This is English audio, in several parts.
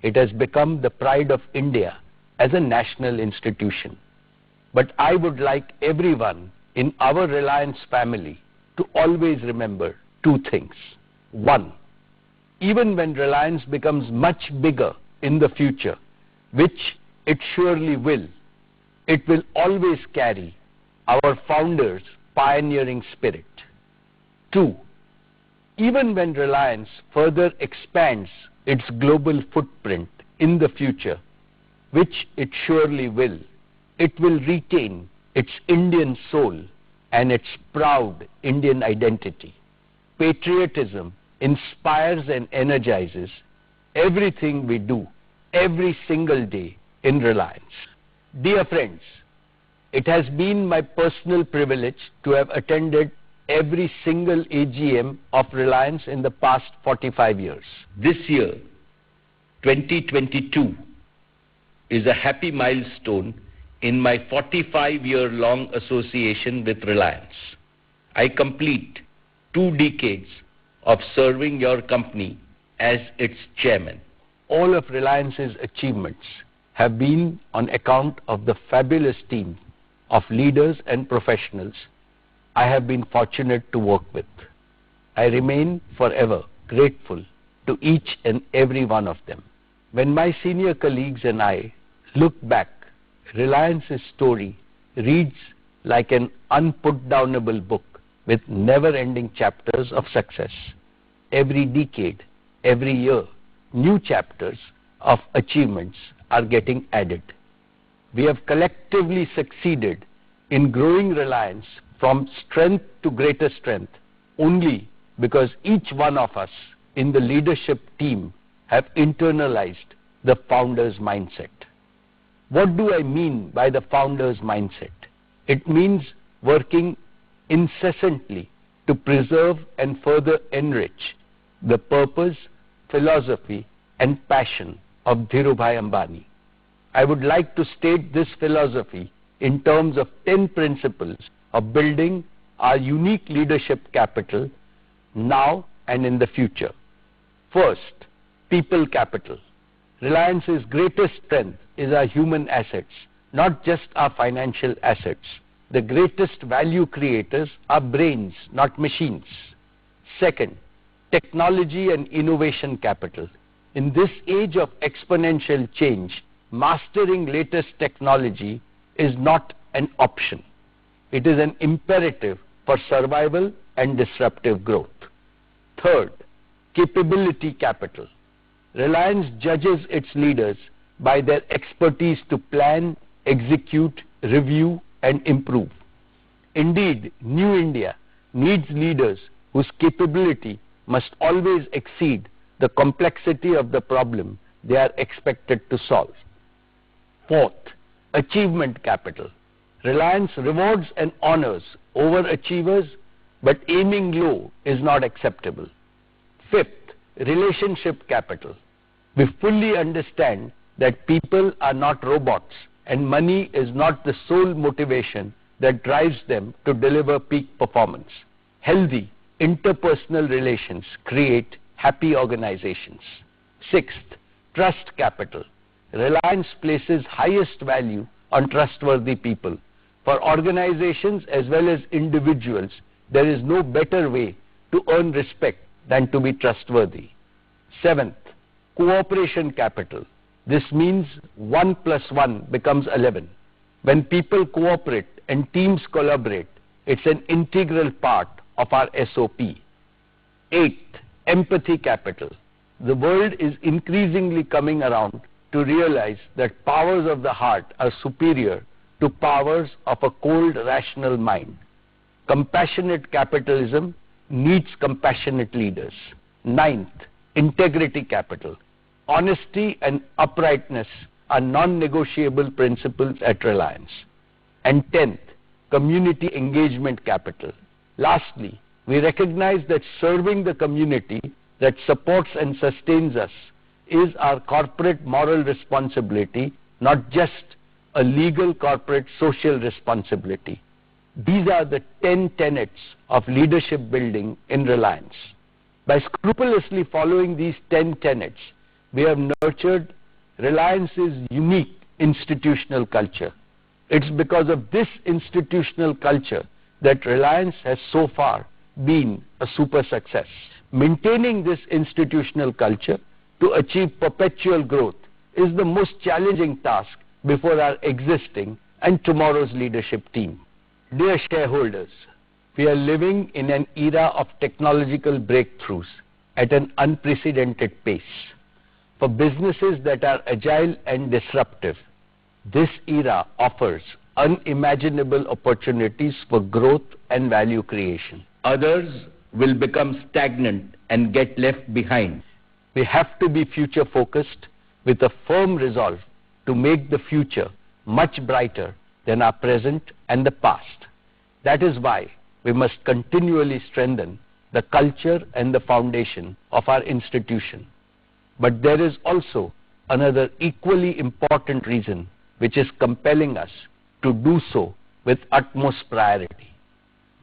It has become the pride of India as a national institution. But I would like everyone in our Reliance family to always remember two things. One, even when Reliance becomes much bigger in the future, which it surely will, it will always carry our founders' pioneering spirit. Two, even when Reliance further expands its global footprint in the future, which it surely will, it will retain its Indian soul and its proud Indian identity. Patriotism inspires and energizes everything we do every single day in Reliance. Dear friends, it has been my personal privilege to have attended every single AGM of Reliance in the past 45 years. This year, 2022, is a happy milestone in my 45-year-long association with Reliance. I complete 2 decades of serving your company as its chairman. All of Reliance's achievements have been on account of the fabulous team of leaders and professionals I have been fortunate to work with. I remain forever grateful to each and every one of them. When my senior colleagues and I look back, Reliance's story reads like an unputdownable book with never-ending chapters of success. Every decade, every year, new chapters of achievements are getting added. We have collectively succeeded in growing Reliance from strength to greater strength only because each one of us in the leadership team have internalized the founder's mindset. What do I mean by the founder's mindset? It means working incessantly to preserve and further enrich the purpose, philosophy, and passion of Dhirubhai Ambani. I would like to state this philosophy in terms of 10 principles of building our unique leadership capital now and in the future. First, people capital. Reliance's greatest strength is our human assets, not just our financial assets. The greatest value creators are brains, not machines. Second, technology and innovation capital. In this age of exponential change, mastering latest technology is not an option. It is an imperative for survival and disruptive growth. Third, capability capital. Reliance judges its leaders by their expertise to plan, execute, review, and improve. Indeed, New India needs leaders whose capability must always exceed the complexity of the problem they are expected to solve. Fourth, achievement capital. Reliance rewards and honors overachievers, but aiming low is not acceptable. Fifth, relationship capital. We fully understand that people are not robots and money is not the sole motivation that drives them to deliver peak performance. Healthy interpersonal relations create happy organizations. Sixth, trust capital. Reliance places highest value on trustworthy people. For organizations as well as individuals, there is no better way to earn respect than to be trustworthy. Seventh, cooperation capital. This means 1 + 1 becomes 11. When people cooperate and teams collaborate, it's an integral part of our SOP. Eighth, empathy capital. The world is increasingly coming around to realize that powers of the heart are superior to powers of a cold, rational mind. Compassionate capitalism needs compassionate leaders. Ninth, integrity capital. Honesty and uprightness are non-negotiable principles at Reliance. And 10th, community engagement capital. Lastly, we recognize that serving the community that supports and sustains us is our corporate moral responsibility, not just a legal corporate social responsibility. These are the 10 tenets of leadership building in Reliance. By scrupulously following these 10 tenets, we have nurtured Reliance's unique institutional culture. It's because of this institutional culture that Reliance has so far been a super success. Maintaining this institutional culture to achieve perpetual growth is the most challenging task before our existing and tomorrow's leadership team. Dear shareholders, we are living in an era of technological breakthroughs at an unprecedented pace. For businesses that are agile and disruptive, this era offers unimaginable opportunities for growth and value creation. Others will become stagnant and get left behind. We have to be future-focused with a firm resolve to make the future much brighter than our present and the past. That is why we must continually strengthen the culture and the foundation of our institution. But there is also another equally important reason which is compelling us to do so with utmost priority.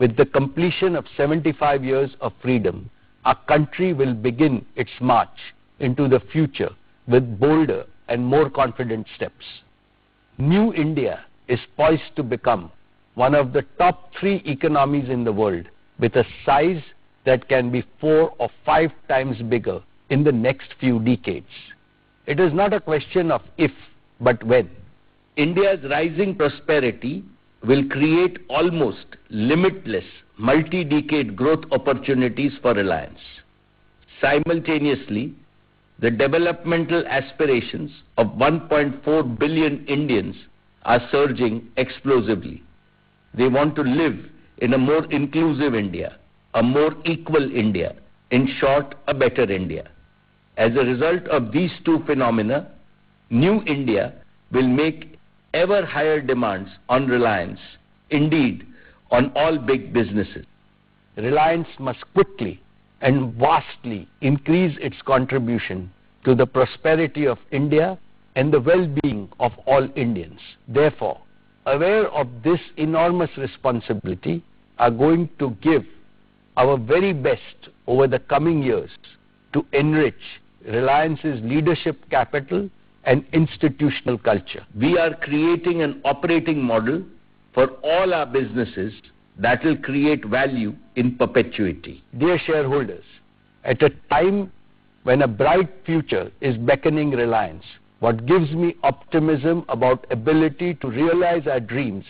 With the completion of 75 years of freedom, our country will begin its march into the future with bolder and more confident steps. New India is poised to become one of the top 3 economies in the world with a size that can be 4 or 5 times bigger in the next few decades. It is not a question of if, but when. India's rising prosperity will create almost limitless multi-decade growth opportunities for Reliance. Simultaneously, the developmental aspirations of 1.4 billion Indians are surging explosively. They want to live in a more inclusive India, a more equal India, in short, a better India. As a result of these two phenomena, New India will make ever higher demands on Reliance, indeed on all big businesses. Reliance must quickly and vastly increase its contribution to the prosperity of India and the well-being of all Indians. Therefore, aware of this enormous responsibility, are going to give our very best over the coming years to enrich Reliance's leadership capital and institutional culture. We are creating an operating model for all our businesses that will create value in perpetuity. Dear shareholders, at a time when a bright future is beckoning Reliance, what gives me optimism about ability to realize our dreams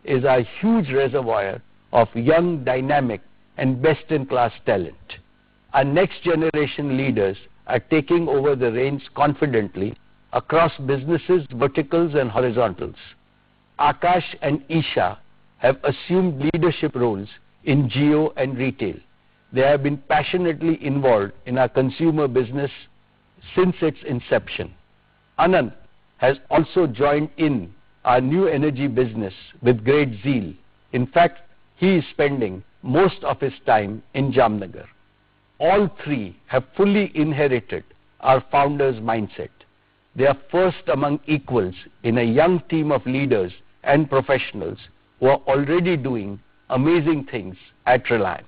is our huge reservoir of young, dynamic, and best-in-class talent. Our next generation leaders are taking over the reins confidently across businesses, verticals, and horizontals. Akash and Isha have assumed leadership roles in Geo and retail. They have been passionately involved in our consumer business since its inception. Anand has also joined in our new energy business with great zeal. In fact, he is spending most of his time in Jamnagar. All three have fully inherited our founder's mindset. They are first among equals in a young team of leaders and professionals who are already doing amazing things at Reliance.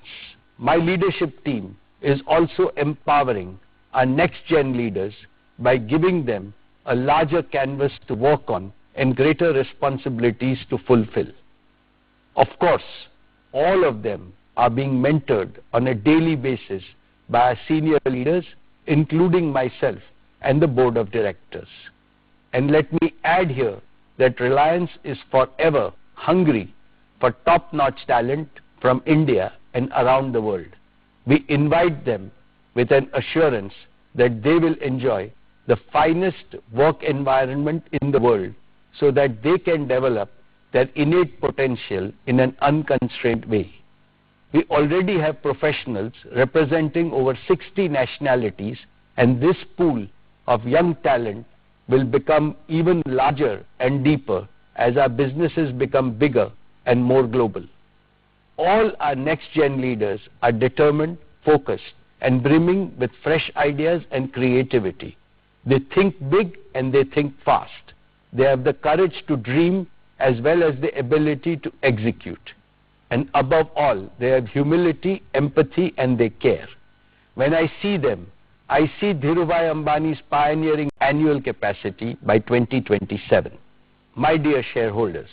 My leadership team is also empowering our next-gen leaders by giving them a larger canvas to work on and greater responsibilities to fulfill. Of course, all of them are being mentored on a daily basis by our senior leaders, including myself and the board of directors. And let me add here that Reliance is forever hungry for top-notch talent from India and around the world. We invite them with an assurance that they will enjoy the finest work environment in the world so that they can develop their innate potential in an unconstrained way. We already have professionals representing over 60 nationalities, and this pool of young talent will become even larger and deeper as our businesses become bigger and more global. All our next-gen leaders are determined, focused, and brimming with fresh ideas and creativity. They think big and they think fast. They have the courage to dream as well as the ability to execute. And above all, they have humility, empathy, and they care. When I see them, I see Dhirubhai Ambani's pioneering annual capacity by 2027. My dear shareholders,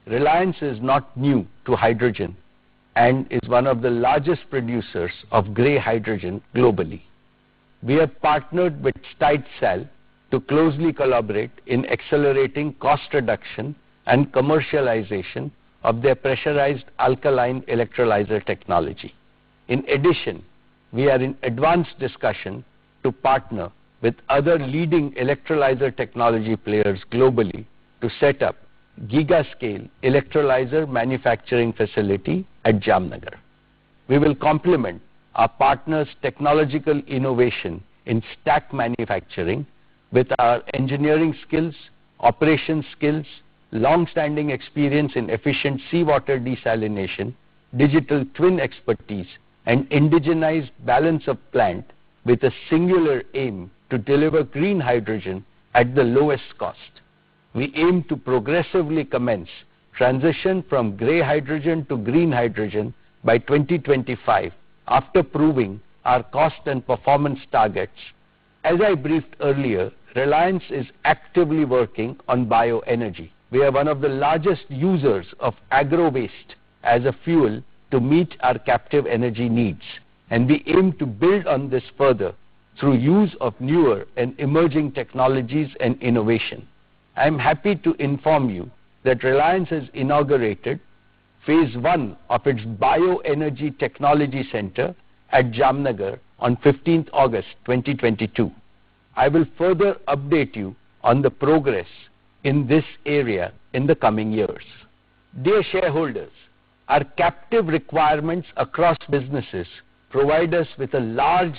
Reliance is not new to hydrogen and is one of the largest producers of grey hydrogen globally. We have partnered with Stigesal to closely collaborate in accelerating cost reduction and commercialization of their pressurized alkaline electrolyzer technology. In addition, we are in advanced discussion to partner with other leading electrolyzer technology players globally to set up gigascale electrolyzer manufacturing facility at Jamnagar. We will complement our partners' technological innovation in stack manufacturing with our engineering skills, operations skills, long-standing experience in efficient seawater desalination, digital twin expertise, and indigenized balance of plant with a singular aim to deliver green hydrogen at the lowest cost. We aim to progressively commence transition from grey hydrogen to green hydrogen by 2025 after proving our cost and performance targets. As I briefed earlier, Reliance is actively working on bioenergy. We are one of the largest users of agro-waste as a fuel to meet our captive energy needs, and we aim to build on this further through use of newer and emerging technologies and innovation. I am happy to inform you that Reliance has inaugurated Phase 1 of its Bioenergy Technology Center at Jamnagar on 15th August 2022. I will further update you on the progress in this area in the coming years. Dear shareholders, our captive requirements across businesses provide us with a large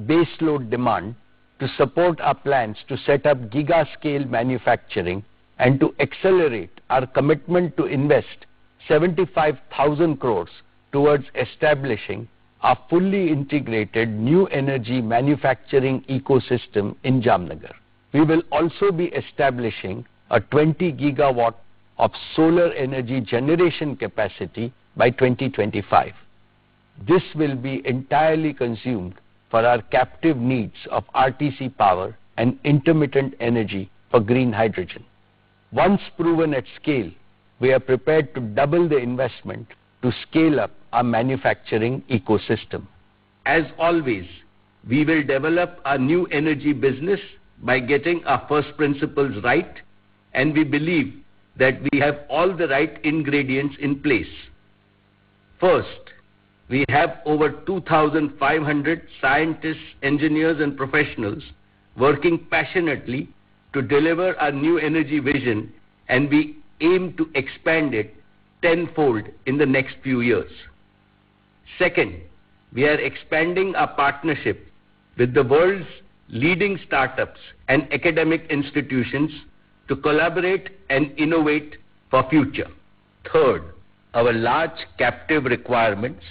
baseload demand to support our plans to set up gigascale manufacturing and to accelerate our commitment to invest 75,000 crores towards establishing a fully integrated new energy manufacturing ecosystem in Jamnagar. We will also be establishing a 20 gigawatt of solar energy generation capacity by 2025. This will be entirely consumed for our captive needs of RTC power and intermittent energy for green hydrogen. Once proven at scale, we are prepared to double the investment to scale up our manufacturing ecosystem. As always, we will develop our new energy business by getting our first principles right, and we believe that we have all the right ingredients in place. First, we have over 2,500 scientists, engineers, and professionals working passionately to deliver our new energy vision, and we aim to expand it tenfold in the next few years. Second, we are expanding our partnership with the world's leading startups and academic institutions to collaborate and innovate for future. Third, our large captive requirements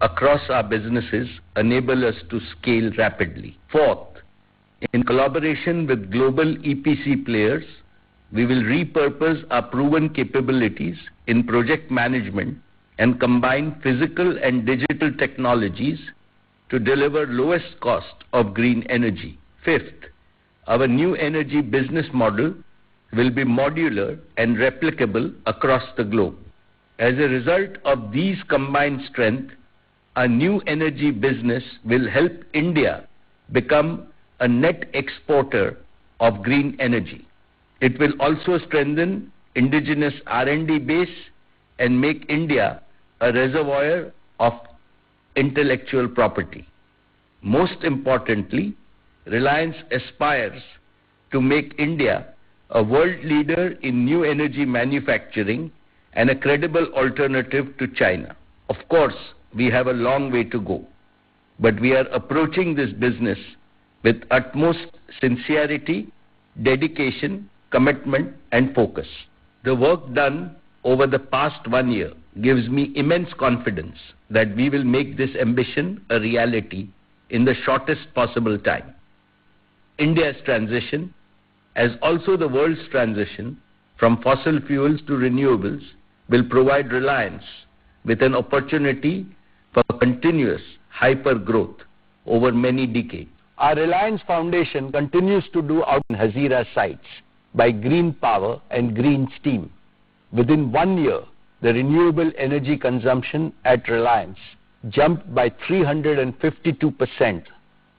across our businesses enable us to scale rapidly. Fourth, in collaboration with global EPC players, we will repurpose our proven capabilities in project management and combine physical and digital technologies to deliver lowest cost of green energy. Fifth, our new energy business model will be modular and replicable across the globe. As a result of these combined strengths, our new energy business will help India become a net exporter of green energy. It will also strengthen indigenous R&D base and make India a reservoir of intellectual property. Most importantly, Reliance aspires to make India a world leader in new energy manufacturing and a credible alternative to China. Of course, we have a long way to go, but we are approaching this business with utmost sincerity, dedication, commitment, and focus. The work done over the past 1 year gives me immense confidence that we will make this ambition a reality in the shortest possible time. India's transition, as also the world's transition from fossil fuels to renewables, will provide Reliance with an opportunity for continuous hyper growth over many decades. Our Reliance Foundation continues to do out in Hazira sites by green power and green steam. Within 1 year, the renewable energy consumption at Reliance jumped by 352%.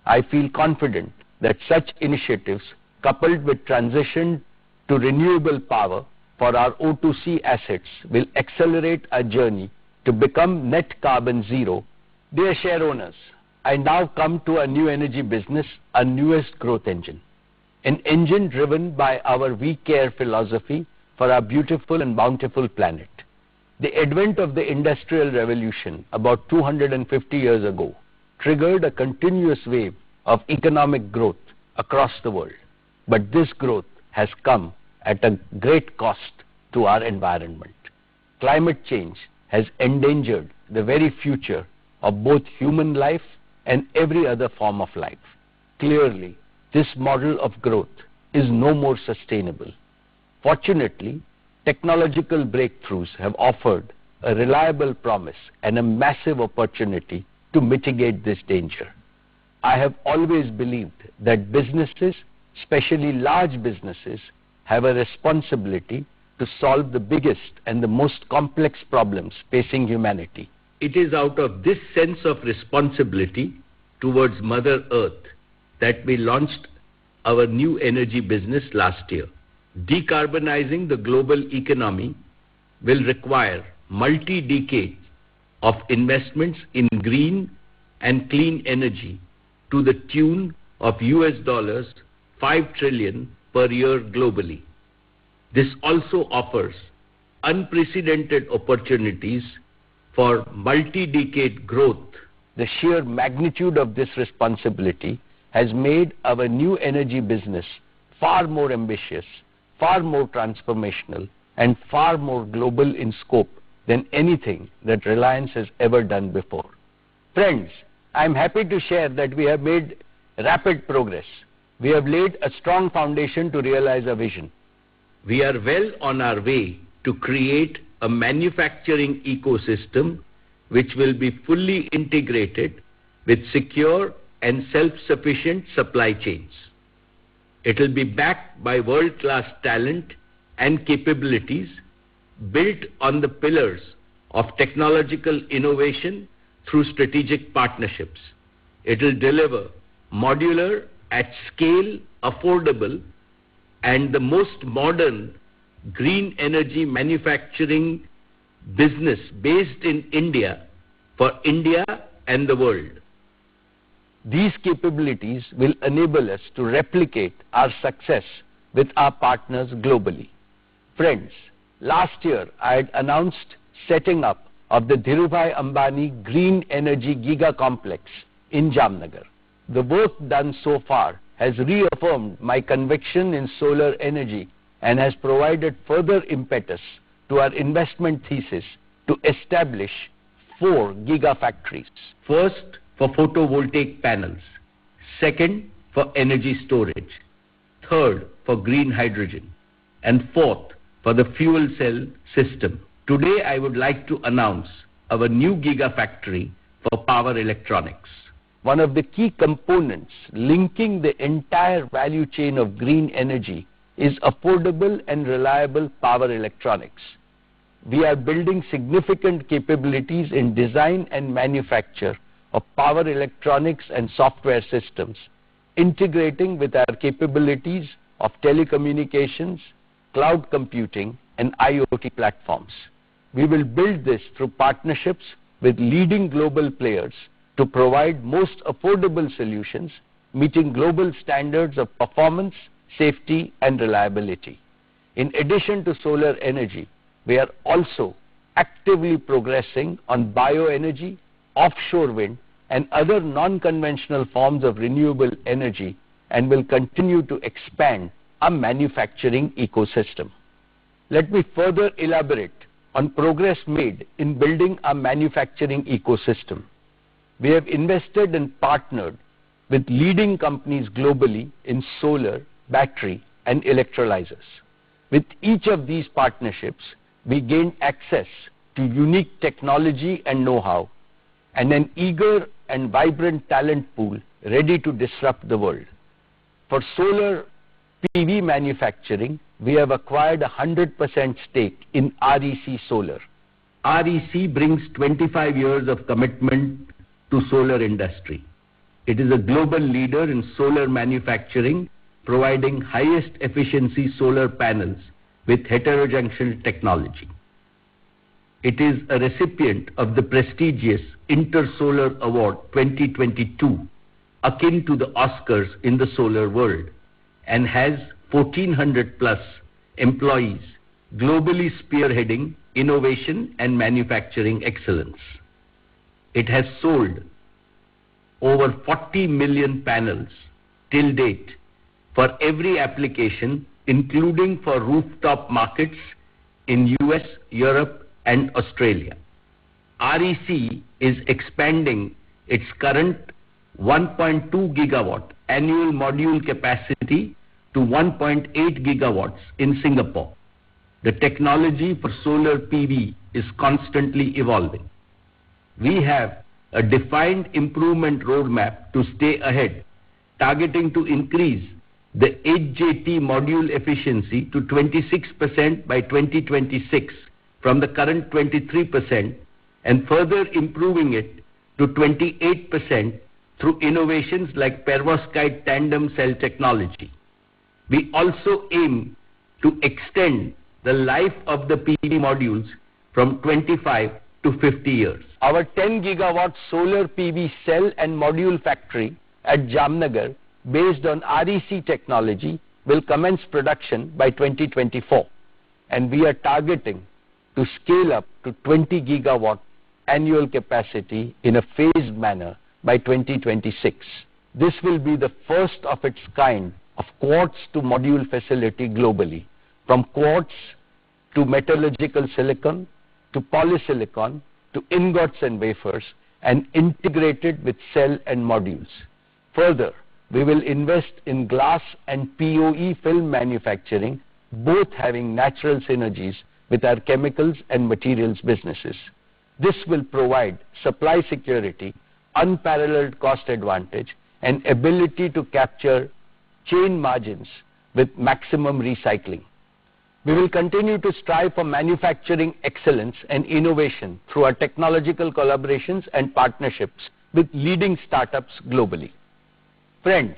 I feel confident that such initiatives, coupled with transition to renewable power for our O2C assets, will accelerate our journey to become net carbon zero. Dear share owners, I now come to our new energy business, our newest growth engine. An engine driven by our We Care philosophy for our beautiful and bountiful planet. The advent of the Industrial Revolution about 250 years ago triggered a continuous wave of economic growth across the world. But this growth has come at a great cost to our environment. Climate change has endangered the very future of both human life and every other form of life. Clearly, this model of growth is no more sustainable. Fortunately, technological breakthroughs have offered a reliable promise and a massive opportunity to mitigate this danger. I have always believed that businesses, especially large businesses, have a responsibility to solve the biggest and the most complex problems facing humanity. It is out of this sense of responsibility towards Mother Earth that we launched our new energy business last year. Decarbonizing the global economy will require multi-decades of investments in green and clean energy to the tune of $5 trillion per year globally. This also offers unprecedented opportunities for multi-decade growth. The sheer magnitude of this responsibility has made our new energy business far more ambitious, far more transformational, and far more global in scope than anything that Reliance has ever done before. Friends, I am happy to share that we have made rapid progress. We have laid a strong foundation to realize our vision. We are well on our way to create a manufacturing ecosystem which will be fully integrated with secure and self-sufficient supply chains. It will be backed by world-class talent and capabilities built on the pillars of technological innovation through strategic partnerships. It will deliver modular, at scale, affordable, and the most modern green energy manufacturing business based in India for India and the world. These capabilities will enable us to replicate our success with our partners globally. Friends, last year I had announced setting up of the Dhirubhai Ambani Green Energy Giga Complex in Jamnagar. The work done so far has reaffirmed my conviction in solar energy and has provided further impetus to our investment thesis to establish 4 gigafactories. First, for photovoltaic panels. Second, for energy storage. Third, for green hydrogen. And fourth, for the fuel cell system. Today, I would like to announce our new gigafactory for power electronics. One of the key components linking the entire value chain of green energy is affordable and reliable power electronics. We are building significant capabilities in design and manufacture of power electronics and software systems, integrating with our capabilities of telecommunications, cloud computing, and IoT platforms. We will build this through partnerships with leading global players to provide most affordable solutions, meeting global standards of performance, safety, and reliability. In addition to solar energy, we are also actively progressing on bioenergy, offshore wind, and other non-conventional forms of renewable energy, and will continue to expand our manufacturing ecosystem. Let me further elaborate on progress made in building our manufacturing ecosystem. We have invested and partnered with leading companies globally in solar, battery, and electrolyzers. With each of these partnerships, we gained access to unique technology and know-how, and an eager and vibrant talent pool ready to disrupt the world. For solar PV manufacturing, we have acquired a 100% stake in REC Solar. REC brings 25 years of commitment to solar industry. It is a global leader in solar manufacturing, providing highest efficiency solar panels with heterojunction technology. It is a recipient of the prestigious Intersolar Award 2022, akin to the Oscars in the solar world, and has 1,400 plus employees globally spearheading innovation and manufacturing excellence. It has sold over 40 million panels till date for every application, including for rooftop markets in US, Europe and Australia. REC is expanding its current 1.2 gigawatt annual module capacity to 1.8 gigawatts in Singapore. The technology for solar PV is constantly evolving. We have a defined improvement roadmap to stay ahead, targeting to increase the HJT module efficiency to 26% by 2026 from the current 23% and further improving it to 28% through innovations like perovskite tandem cell technology. We also aim to extend the life of the PV modules from 25 to 50 years. Our 10 gigawatt solar PV cell and module factory at Jamnagar, based on REC technology, will commence production by 2024, and we are targeting to scale up to 20 gigawatt annual capacity in a phased manner by 2026. This will be the first of its kind of quartz to module facility globally, from quartz to metallurgical silicon to polysilicon to ingots and wafers, and integrated with cell and modules. Further, we will invest in glass and POE film manufacturing, both having natural synergies with our chemicals and materials businesses. This will provide supply security, unparalleled cost advantage, and ability to capture chain margins with maximum recycling. We will continue to strive for manufacturing excellence and innovation through our technological collaborations and partnerships with leading startups globally. Friends,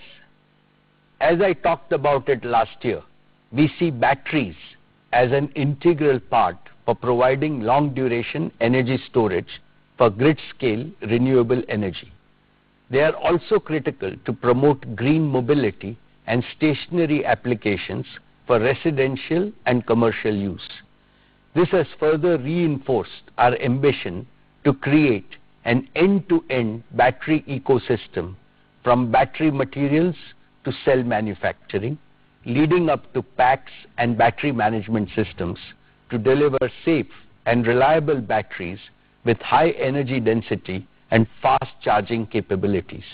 as I talked about it last year, we see batteries as an integral part for providing long-duration energy storage for grid-scale renewable energy. They are also critical to promote green mobility and stationary applications for residential and commercial use. This has further reinforced our ambition to create an end-to-end battery ecosystem, from battery materials to cell manufacturing, leading up to packs and battery management systems to deliver safe and reliable batteries with high energy density and fast charging capabilities.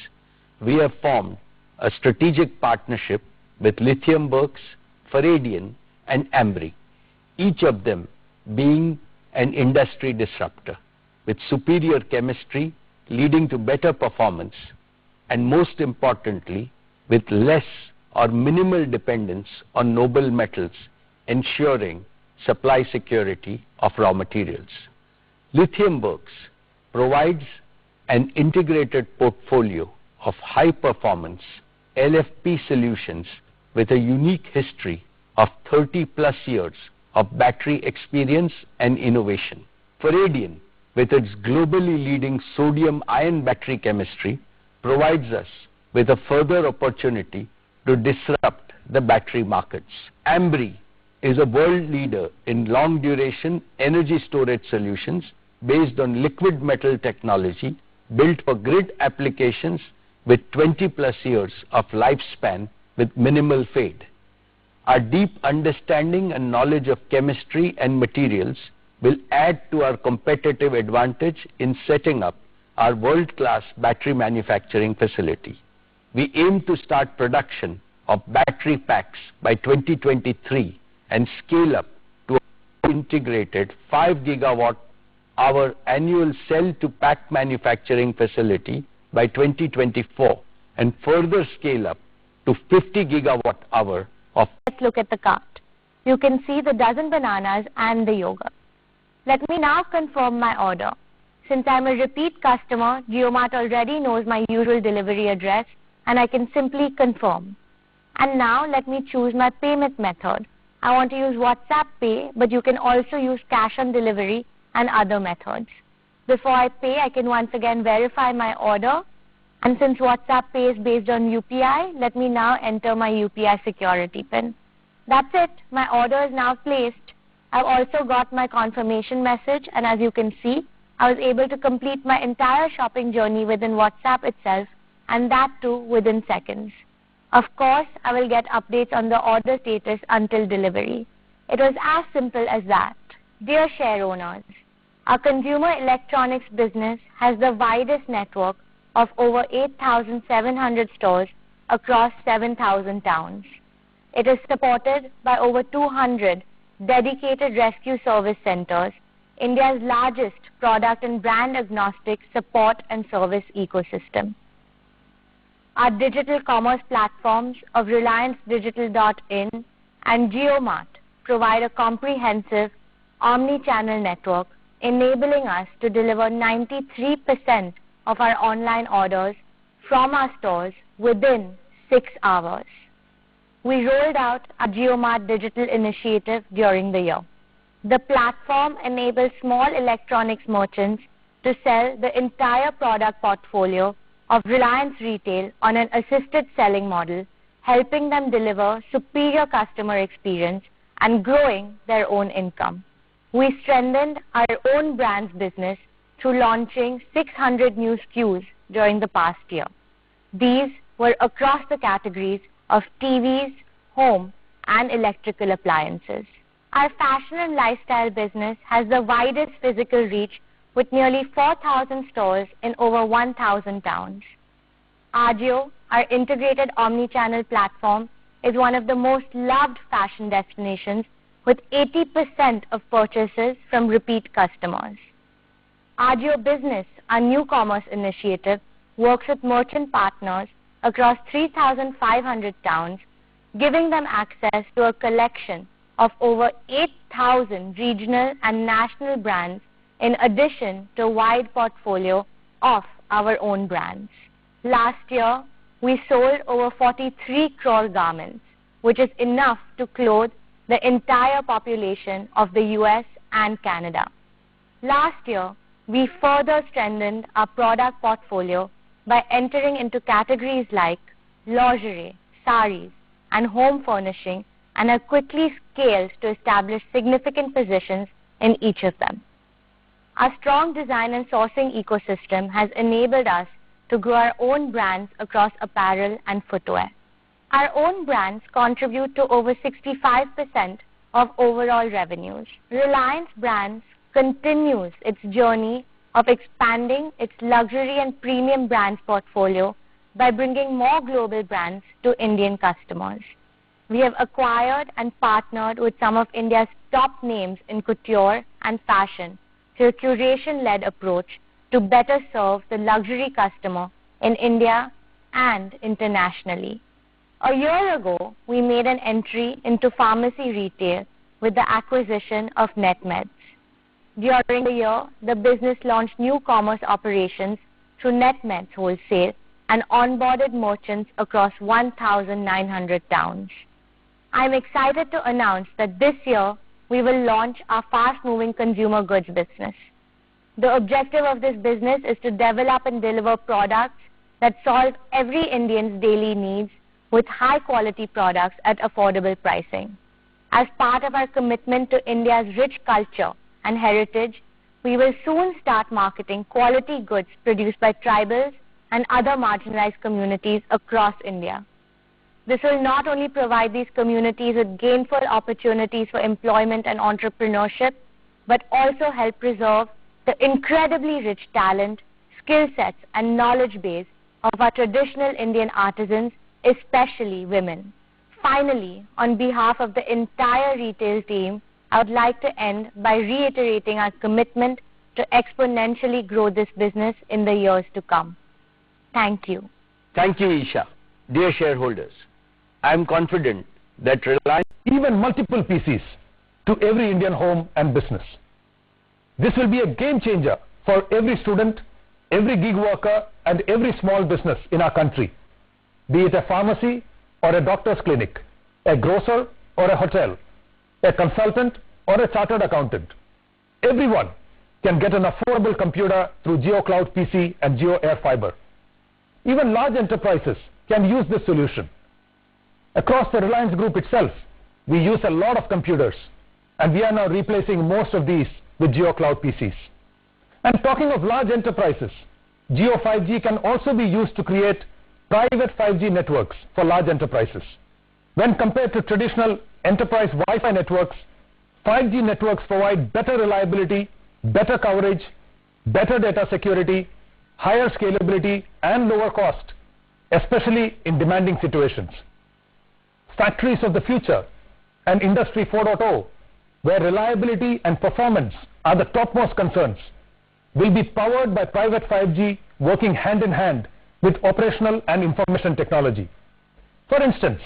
We have formed a strategic partnership with Lithium Works, Faradian and Ambri, each of them being an industry disruptor with superior chemistry leading to better performance, and most importantly, with less or minimal dependence on noble metals, ensuring supply security of raw materials. Lithium Works provides an integrated portfolio of high-performance LFP solutions with a unique history of 30 plus years of battery experience and innovation. Faradian, with its globally leading sodium-ion battery chemistry, provides us with a further opportunity to disrupt the battery markets. Ambri is a world leader in long-duration energy storage solutions based on liquid metal technology built for grid applications with 20 plus years of lifespan with minimal fade. Our deep understanding and knowledge of chemistry and materials will add to our competitive advantage in setting up our world-class battery manufacturing facility. We aim to start production of battery packs by 2023 and scale up to an integrated 5 gigawatt hour annual cell to pack manufacturing facility by 2024, and further scale up to 50 gigawatt hour of. Let's look at the cart. You can see the dozen bananas and the yogurt. Let me now confirm my order. Since I'm a repeat customer, Geomart already knows my usual delivery address and I can simply confirm. And now let me choose my payment method. I want to use WhatsApp Pay, but you can also use cash on delivery and other methods. Before I pay, I can once again verify my order. And since WhatsApp Pay is based on UPI, let me now enter my UPI security PIN. That's it. My order is now placed. I've also got my confirmation message, and as you can see, I was able to complete my entire shopping journey within WhatsApp itself, and that too within seconds. Of course, I will get updates on the order status until delivery. It was as simple as that. Dear share owners, our consumer electronics business has the widest network of over 8,700 stores across 7,000 towns. It is supported by over 200 dedicated rescue service centers, India's largest product and brand agnostic support and service ecosystem. Our digital commerce platforms of Reliance Digital.in and Geomart provide a comprehensive omni-channel network, enabling us to deliver 93% of our online orders from our stores within 6 hours. We rolled out a Geomart digital initiative during the year. The platform enables small electronics merchants to sell the entire product portfolio of Reliance Retail on an assisted selling model, helping them deliver superior customer experience and growing their own income. We strengthened our own brands business through launching 600 new SKUs during the past year. These were across the categories of TVs, home, and electrical appliances. Our fashion and lifestyle business has the widest physical reach with nearly 4,000 stores in over 1,000 towns. Ajio, our integrated omni-channel platform, is one of the most loved fashion destinations with 80% of purchases from repeat customers. Ajio Business, our new commerce initiative, works with merchant partners across 3,500 towns, giving them access to a collection of over 8,000 regional and national brands in addition to a wide portfolio of our own brands. Last year, we sold over 43 crore garments, which is enough to clothe the entire population of the US and Canada. Last year, we further strengthened our product portfolio by entering into categories like lingerie, saris, and home furnishing, and have quickly scaled to establish significant positions in each of them. Our strong design and sourcing ecosystem has enabled us to grow our own brands across apparel and footwear. Our own brands contribute to over 65% of overall revenues. Reliance Brands continues its journey of expanding its luxury and premium brands portfolio by bringing more global brands to Indian customers. We have acquired and partnered with some of India's top names in couture and fashion through a curation-led approach to better serve the luxury customer in India and internationally. A year ago, we made an entry into pharmacy retail with the acquisition of NetMeds. During the year, the business launched new commerce operations through NetMeds Wholesale and onboarded merchants across 1,900 towns. I'm excited to announce that this year we will launch our fast-moving consumer goods business. The objective of this business is to develop and deliver products that solve every Indian's daily needs with high-quality products at affordable pricing. As part of our commitment to India's rich culture and heritage, we will soon start marketing quality goods produced by tribals and other marginalized communities across India. This will not only provide these communities with gainful opportunities for employment and entrepreneurship, but also help preserve the incredibly rich talent, skill sets, and knowledge base of our traditional Indian artisans, especially women. Finally, on behalf of the entire retail team, I would like to end by reiterating our commitment to exponentially grow this business in the years to come. Thank you. Thank you, Isha. Dear shareholders, I am confident that Reliance even multiple PCs to every Indian home and business. This will be a game changer for every student, every gig worker, and every small business in our country, be it a pharmacy or a doctor's clinic, a grocer or a hotel, a consultant or a chartered accountant. Everyone can get an affordable computer through JioCloud PC and Jio Air Fiber. Even large enterprises can use this solution. Across the Reliance Group itself, we use a lot of computers, and we are now replacing most of these with JioCloud PCs. And talking of large enterprises, Jio 5G can also be used to create private 5G networks for large enterprises. When compared to traditional enterprise Wi-Fi networks, 5G networks provide better reliability, better coverage, better data security, higher scalability, and lower cost, especially in demanding situations. Factories of the future and Industry 4.0, where reliability and performance are the topmost concerns, will be powered by private 5G working hand in hand with operational and information technology. For instance,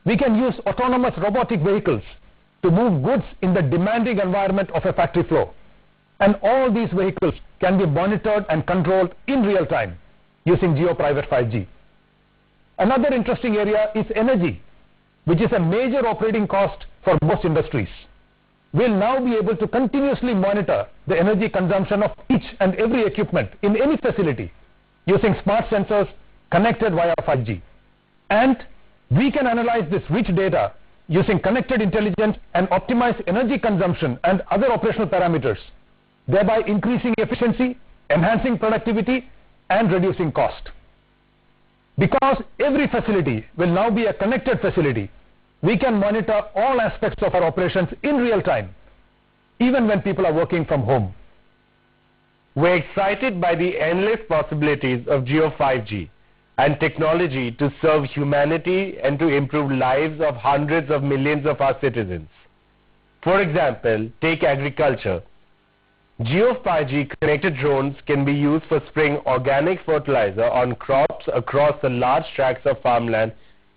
we can use autonomous robotic vehicles to move goods in the demanding environment of a factory floor. And all these vehicles can be monitored and controlled in real time using Jio Private 5G. Another interesting area is energy, which is a major operating cost for most industries. We'll now be able to continuously monitor the energy consumption of each and every equipment in any facility using smart sensors connected via 5G. And we can analyze this rich data using connected intelligence and optimize energy consumption and other operational parameters, thereby increasing efficiency, enhancing productivity, and reducing cost. Because every facility will now be a connected facility, we can monitor all aspects of our operations in real time, even when people are working from home. We're excited by the endless possibilities of Jio 5G and technology to serve humanity and to improve lives of hundreds of millions of our citizens. For example, take agriculture. Jio 5G connected drones can be used for spraying organic fertilizer on crops across the large tracts of farmland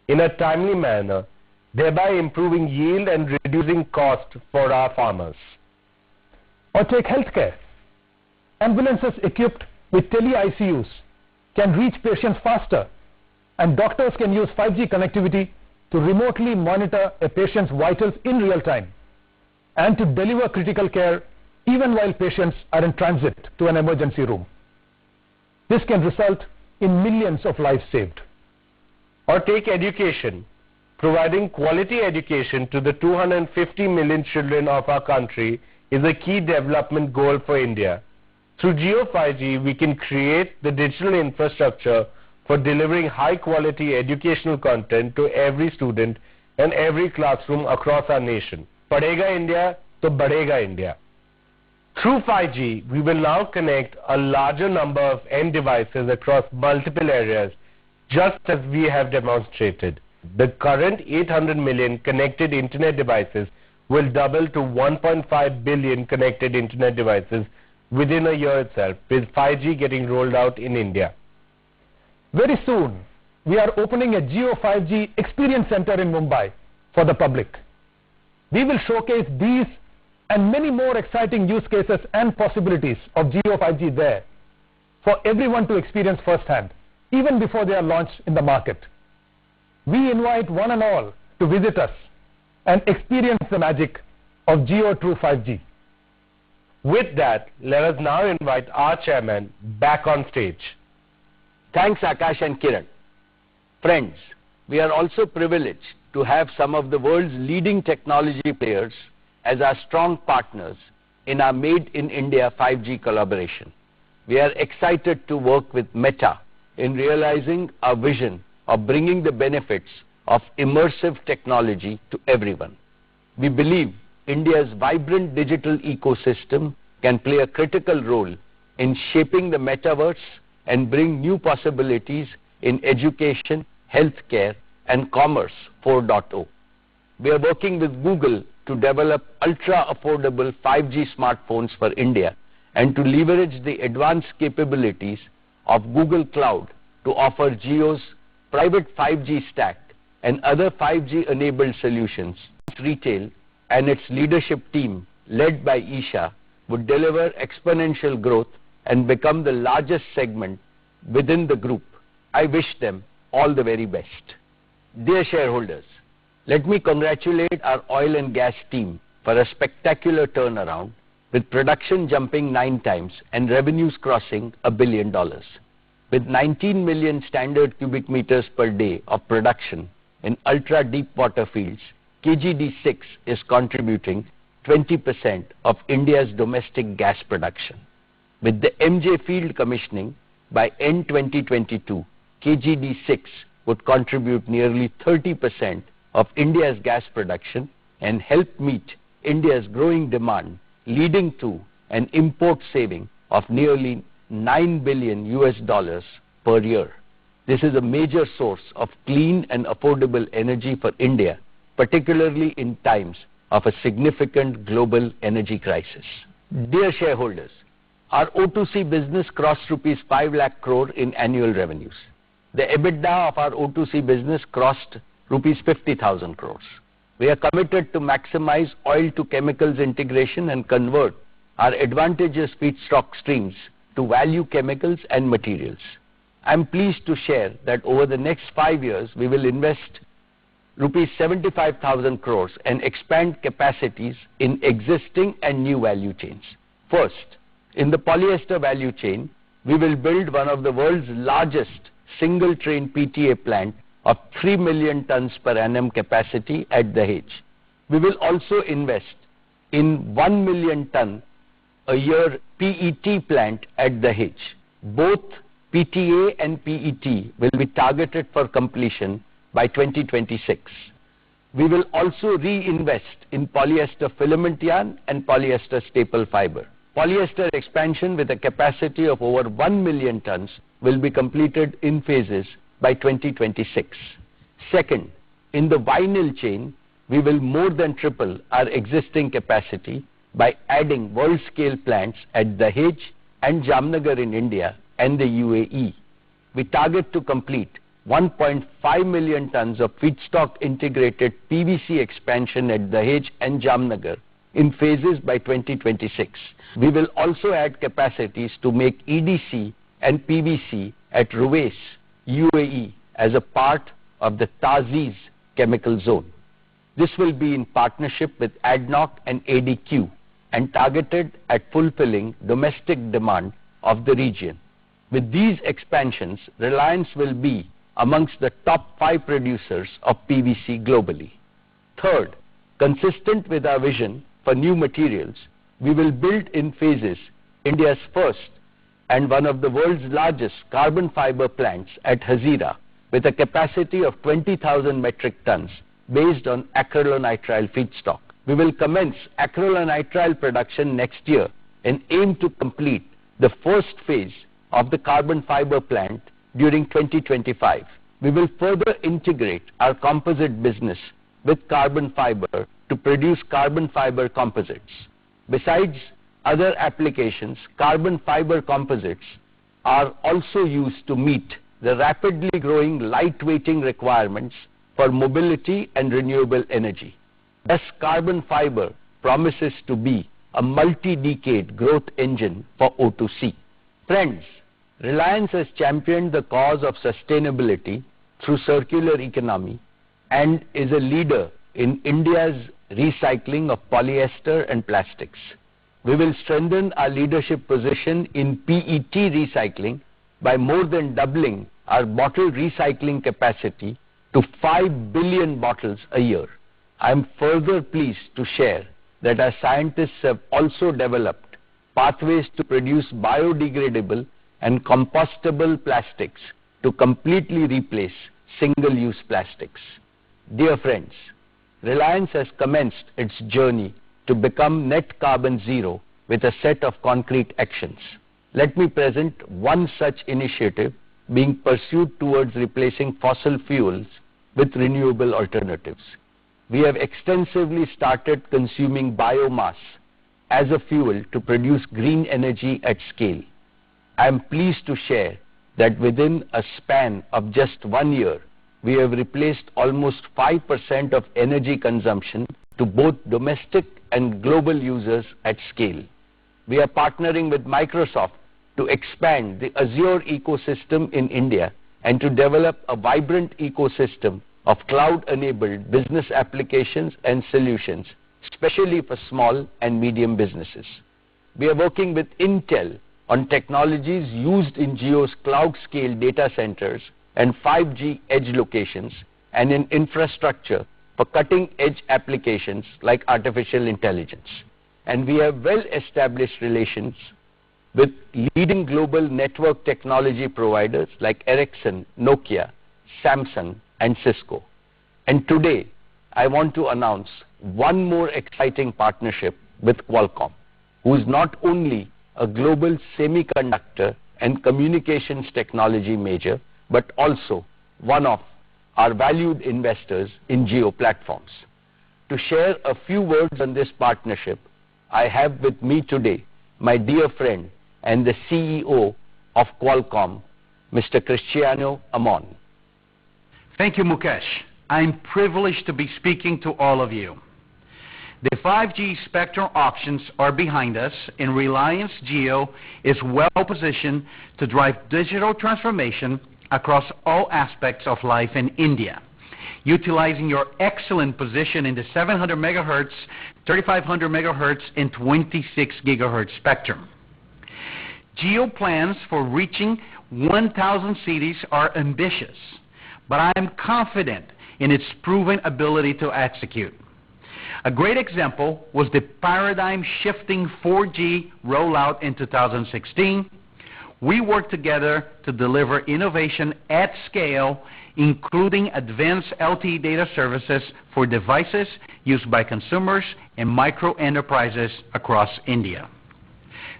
in a timely manner, thereby improving yield and reducing cost for our farmers. Or take healthcare. Ambulances equipped with tele-ICUs can reach patients faster, and doctors can use 5G connectivity to remotely monitor a patient's vitals in real time and to deliver critical care even while patients are in transit to an emergency room. This can result in millions of lives saved. Or take education. Providing quality education to the 250 million children of our country is a key development goal for India. Through Jio 5G, we can create the digital infrastructure for delivering high-quality educational content to every student and every classroom across our nation. Padhega India, to Badhega India. Through 5G, we will now connect a larger number of end devices across multiple areas, just as we have demonstrated. The current 800 million connected internet devices will double to 1.5 billion connected internet devices within a year itself, with 5G getting rolled out in India. Very soon, we are opening a Jio 5G Experience Center in Mumbai for the public. We will showcase these and many more exciting use cases and possibilities of Jio 5G there for everyone to experience firsthand, even before they are launched in the market. We invite one and all to visit us and experience the magic of Jio True 5G. With that, let us now invite our chairman back on stage. Thanks, Akash and Kiran. Friends, we are also privileged to have some of the world's leading technology players as our strong partners in our Made in India 5G collaboration. We are excited to work with Meta in realizing our vision of bringing the benefits of immersive technology to everyone. We believe India's vibrant digital ecosystem can play a critical role in shaping the metaverse and bring new possibilities in education, healthcare, and commerce 4.0. We are working with Google to develop ultra-affordable 5G smartphones for India and to leverage the advanced capabilities of Google Cloud to offer Jio's private 5G stack and other 5G-enabled solutions. Retail and its leadership team, led by Isha, would deliver exponential growth and become the largest segment within the group. I wish them all the very best. Dear shareholders, let me congratulate our oil and gas team for a spectacular turnaround, with production jumping 9 times and revenues crossing $1 billion. With 19 million standard cubic meters per day of production in ultra-deep water fields, KGD6 is contributing 20% of India's domestic gas production. With the MJ field commissioning by end 2022, KGD6 would contribute nearly 30% of India's gas production and help meet India's growing demand, leading to an import saving of nearly $9 billion per year. This is a major source of clean and affordable energy for India, particularly in times of a significant global energy crisis. Dear shareholders, our O2C business crossed rupees 5 lakh crore in annual revenues. The EBITDA of our O2C business crossed rupees 50,000 crores. We are committed to maximize oil to chemicals integration and convert our advantageous feedstock streams to value chemicals and materials. I am pleased to share that over the next 5 years, we will invest rupees 75,000 crores and expand capacities in existing and new value chains. First, in the polyester value chain, we will build one of the world's largest single-train PTA plant of 3 million tons per annum capacity at Dahej. We will also invest in 1 million ton a year PET plant at Dahej. Both PTA and PET will be targeted for completion by 2026. We will also reinvest in polyester filament yarn and polyester staple fiber. Polyester expansion with a capacity of over 1 million tons will be completed in phases by 2026. Second, in the vinyl chain, we will more than triple our existing capacity by adding world-scale plants at Dahej and Jamnagar in India and the UAE. We target to complete 1.5 million tons of feedstock integrated PVC expansion at Dahej and Jamnagar in phases by 2026. We will also add capacities to make EDC and PVC at Ruwais, UAE, as a part of the TA'ZIZ chemical zone. This will be in partnership with ADNOC and ADQ and targeted at fulfilling domestic demand of the region. With these expansions, Reliance will be amongst the top 5 producers of PVC globally. Third, consistent with our vision for new materials, we will build in phases India's first and one of the world's largest carbon fiber plants at Hazira with a capacity of 20,000 metric tons based on acrylonitrile feedstock. We will commence acrylonitrile production next year and aim to complete the first phase of the carbon fiber plant during 2025. We will further integrate our composite business with carbon fiber to produce carbon fiber composites. Besides other applications, carbon fiber composites are also used to meet the rapidly growing lightweighting requirements for mobility and renewable energy. Thus, carbon fiber promises to be a multi-decade growth engine for O2C. Friends, Reliance has championed the cause of sustainability through circular economy and is a leader in India's recycling of polyester and plastics. We will strengthen our leadership position in PET recycling by more than doubling our bottle recycling capacity to 5 billion bottles a year. I am further pleased to share that our scientists have also developed pathways to produce biodegradable and compostable plastics to completely replace single-use plastics. Dear friends, Reliance has commenced its journey to become net carbon zero with a set of concrete actions. Let me present one such initiative being pursued towards replacing fossil fuels with renewable alternatives. We have extensively started consuming biomass as a fuel to produce green energy at scale. I am pleased to share that within a span of just 1 year, we have replaced almost 5% of energy consumption to both domestic and global users at scale. We are partnering with Microsoft to expand the Azure ecosystem in India and to develop a vibrant ecosystem of cloud-enabled business applications and solutions, especially for small and medium businesses. We are working with Intel on technologies used in Jio's cloud-scale data centers and 5G edge locations and in infrastructure for cutting-edge applications like artificial intelligence. And we have well-established relations with leading global network technology providers like Ericsson, Nokia, Samsung, and Cisco. And today, I want to announce one more exciting partnership with Qualcomm, who is not only a global semiconductor and communications technology major, but also one of our valued investors in Jio Platforms. To share a few words on this partnership, I have with me today my dear friend and the CEO of Qualcomm, Mr. Cristiano Amon. Thank you, Mukesh. I'm privileged to be speaking to all of you. The 5G spectrum auctions are behind us, and Reliance Jio is well positioned to drive digital transformation across all aspects of life in India, utilizing your excellent position in the 700 MHz, 3500 MHz, and 26 GHz spectrum. Jio plans for reaching 1,000 cities are ambitious, but I am confident in its proven ability to execute. A great example was the paradigm-shifting 4G rollout in 2016. We worked together to deliver innovation at scale, including advanced LTE data services for devices used by consumers and micro-enterprises across India.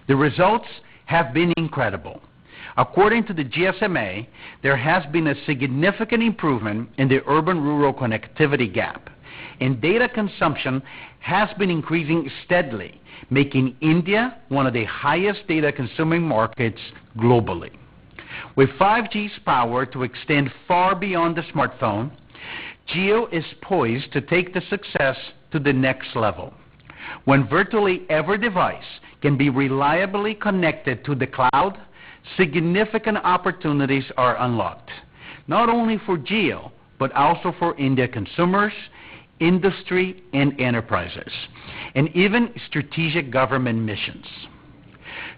The results have been incredible. According to the GSMA, there has been a significant improvement in the urban-rural connectivity gap, and data consumption has been increasing steadily, making India one of the highest data-consuming markets globally. With 5G's power to extend far beyond the smartphone, Jio is poised to take the success to the next level. When virtually every device can be reliably connected to the cloud, significant opportunities are unlocked, not only for Jio, but also for India consumers, industry and enterprises, and even strategic government missions.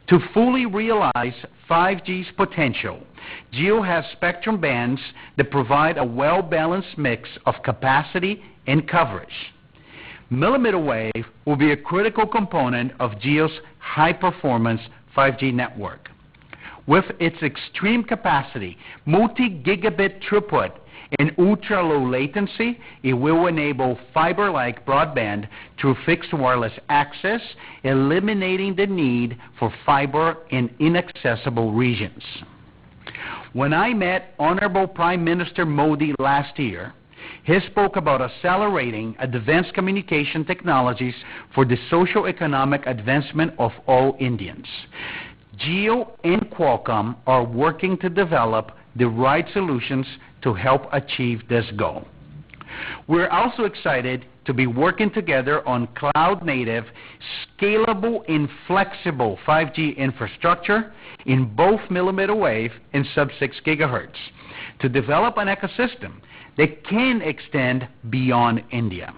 To fully realize 5G's potential, Jio has spectrum bands that provide a well-balanced mix of capacity and coverage. Millimeter wave will be a critical component of Jio's high-performance 5G network. With its extreme capacity, multi-gigabit throughput, and ultra-low latency, it will enable fiber-like broadband through fixed wireless access, eliminating the need for fiber in inaccessible regions. When I met Honorable Prime Minister Modi last year, he spoke about accelerating advanced communication technologies for the socio-economic advancement of all Indians. Jio and Qualcomm are working to develop the right solutions to help achieve this goal. We're also excited to be working together on cloud-native, scalable, and flexible 5G infrastructure in both millimeter wave and sub-6 GHz to develop an ecosystem that can extend beyond India.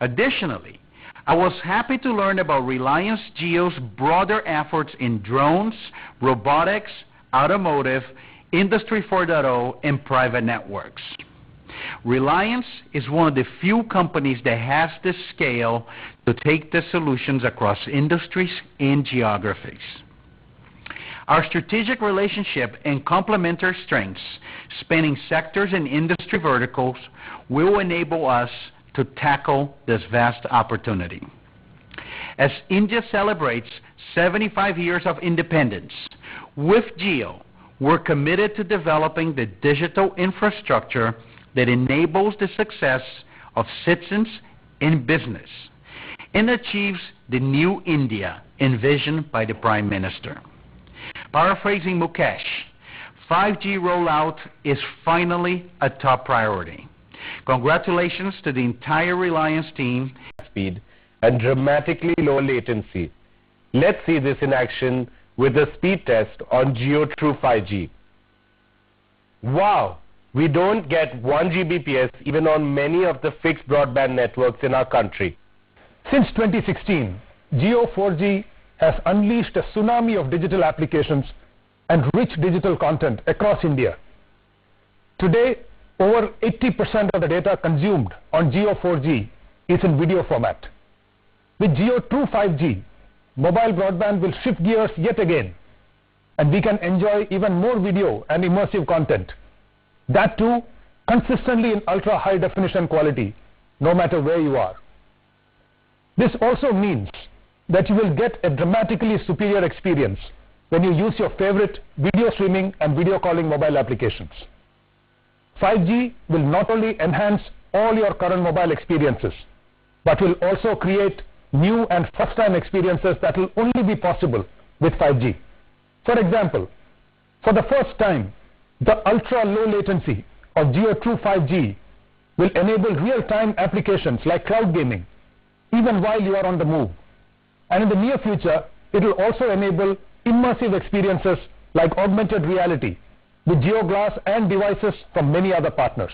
Additionally, I was happy to learn about Reliance Jio's broader efforts in drones, robotics, automotive, Industry 4.0, and private networks. Reliance is one of the few companies that has the scale to take the solutions across industries and geographies. Our strategic relationship and complementary strengths, spanning sectors and industry verticals, will enable us to tackle this vast opportunity. As India celebrates 75 years of independence, with Jio, we're committed to developing the digital infrastructure that enables the success of citizens and business and achieves the new India envisioned by the Prime Minister. Paraphrasing Mukesh, 5G rollout is finally a top priority. Congratulations to the entire Reliance team. Speed and dramatically low latency. Let's see this in action with a speed test on Jio True 5G. Wow! We don't get 1 Gbps even on many of the fixed broadband networks in our country. Since 2016, Jio 4G has unleashed a tsunami of digital applications and rich digital content across India. Today, over 80% of the data consumed on Jio 4G is in video format. With Jio True 5G, mobile broadband will shift gears yet again, and we can enjoy even more video and immersive content. That too, consistently in ultra-high definition quality, no matter where you are. This also means that you will get a dramatically superior experience when you use your favorite video streaming and video calling mobile applications. 5G will not only enhance all your current mobile experiences, but will also create new and first-time experiences that will only be possible with 5G. For example, for the first time, the ultra-low latency of Jio True 5G will enable real-time applications like cloud gaming, even while you are on the move. And in the near future, it will also enable immersive experiences like augmented reality with Jio Glass and devices from many other partners.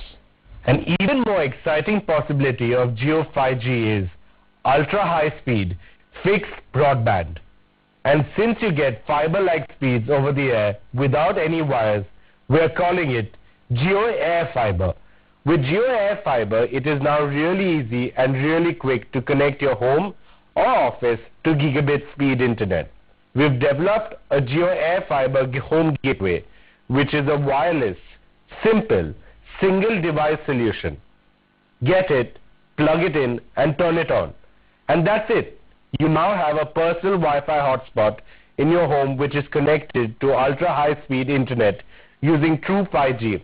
An even more exciting possibility of Jio 5G is ultra-high speed fixed broadband. And since you get fiber-like speeds over the air without any wires, we are calling it Jio Air Fiber. With Jio Air Fiber, it is now really easy and really quick to connect your home or office to gigabit speed internet. We've developed a Jio Air Fiber home gateway, which is a wireless, simple, single device solution. Get it, plug it in, and turn it on. And that's it. You now have a personal Wi-Fi hotspot in your home which is connected to ultra-high speed internet using True 5G.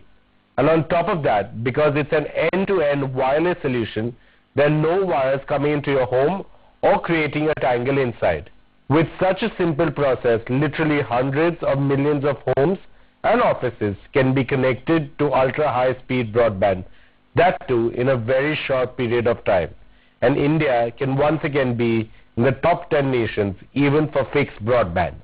And on top of that, because it's an end-to-end wireless solution, there are no wires coming into your home or creating a tangle inside. With such a simple process, literally hundreds of millions of homes and offices can be connected to ultra-high speed broadband, that too in a very short period of time. And India can once again be in the top 10 nations even for fixed broadband.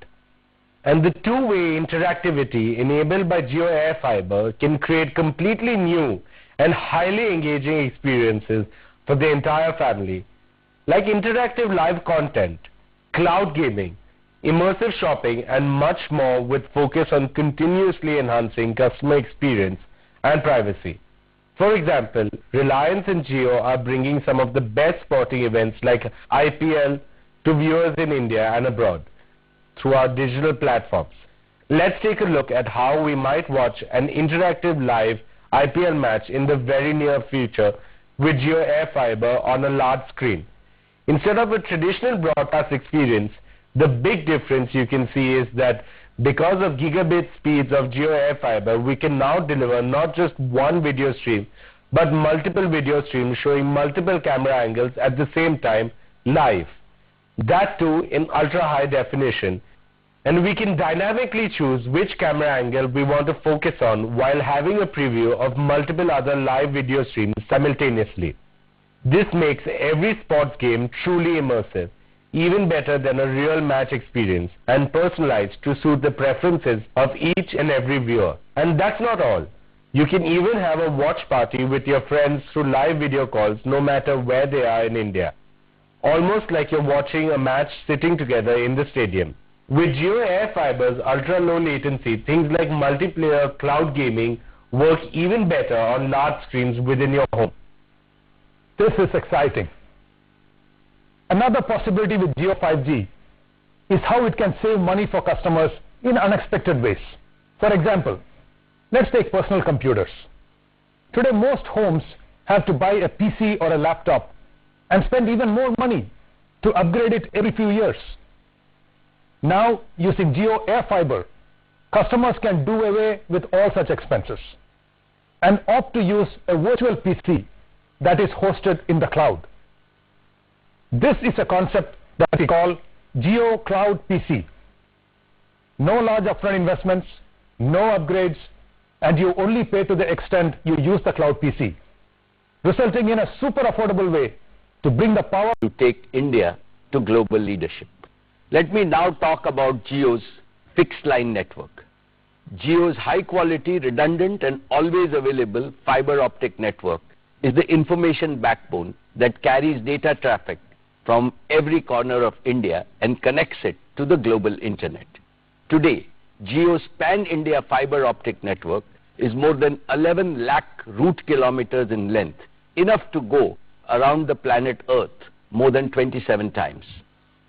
And the two-way interactivity enabled by Jio Air Fiber can create completely new and highly engaging experiences for the entire family, like interactive live content, cloud gaming, immersive shopping, and much more, with focus on continuously enhancing customer experience and privacy. For example, Reliance and Jio are bringing some of the best sporting events like IPL to viewers in India and abroad through our digital platforms. Let's take a look at how we might watch an interactive live IPL match in the very near future with Jio Air Fiber on a large screen. Instead of a traditional broadcast experience, the big difference you can see is that because of gigabit speeds of Jio Air Fiber, we can now deliver not just one video stream, but multiple video streams showing multiple camera angles at the same time live. That too in ultra-high definition. And we can dynamically choose which camera angle we want to focus on while having a preview of multiple other live video streams simultaneously. This makes every sports game truly immersive, even better than a real match experience, and personalized to suit the preferences of each and every viewer. And that's not all. You can even have a watch party with your friends through live video calls no matter where they are in India. Almost like you're watching a match sitting together in the stadium. With Jio Air Fiber's ultra-low latency, things like multiplayer cloud gaming work even better on large screens within your home. This is exciting. Another possibility with Jio 5G is how it can save money for customers in unexpected ways. For example, let's take personal computers. Today, most homes have to buy a PC or a laptop and spend even more money to upgrade it every few years. Now, using Jio Air Fiber, customers can do away with all such expenses and opt to use a virtual PC that is hosted in the cloud. This is a concept that we call Jio Cloud PC. No large upfront investments, no upgrades, and you only pay to the extent you use the cloud PC, resulting in a super affordable way to bring the power to take India to global leadership. Let me now talk about Jio's fixed line network. Jio's high quality, redundant and always available fiber optic network is the information backbone that carries data traffic from every corner of India and connects it to the global internet. Today, Jio's pan-India fiber optic network is more than 11 lakh route kilometers in length, enough to go around the planet Earth more than 27 times.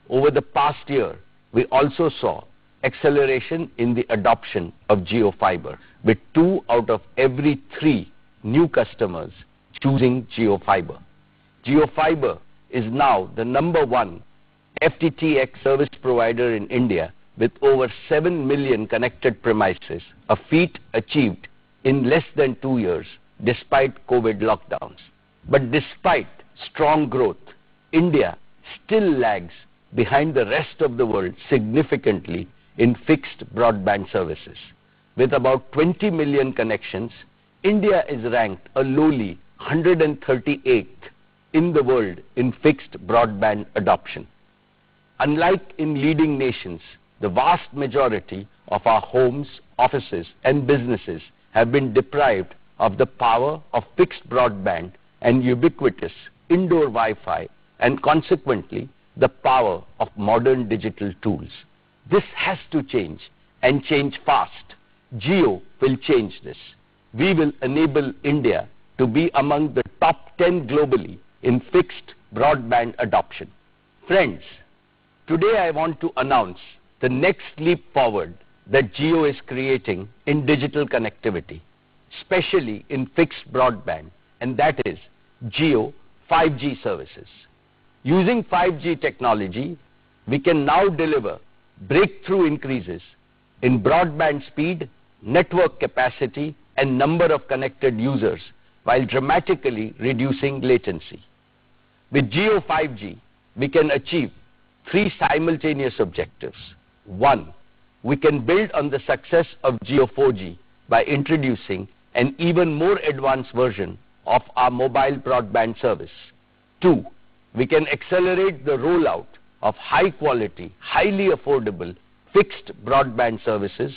Over the past year, we also saw acceleration in the adoption of Jio Fiber, with 2 out of every 3 new customers choosing Jio Fiber. Jio Fiber is now the #1 FTTX service provider in India with over 7 million connected premises, a feat achieved in less than 2 years despite COVID lockdowns. But despite strong growth, India still lags behind the rest of the world significantly in fixed broadband services. With about 20 million connections, India is ranked a lowly 138th in the world in fixed broadband adoption. Unlike in leading nations, the vast majority of our homes, offices and businesses have been deprived of the power of fixed broadband and ubiquitous indoor Wi-Fi, and consequently the power of modern digital tools. This has to change, and change fast. Jio will change this. We will enable India to be among the top 10 globally in fixed broadband adoption. Friends, today I want to announce the next leap forward that Jio is creating in digital connectivity, especially in fixed broadband, and that is Jio 5G services. Using 5G technology, we can now deliver breakthrough increases in broadband speed, network capacity and number of connected users while dramatically reducing latency. With Jio 5G, we can achieve 3 simultaneous objectives. 1, we can build on the success of Jio 4G by introducing an even more advanced version of our mobile broadband service. 2, we can accelerate the rollout of high quality, highly affordable fixed broadband services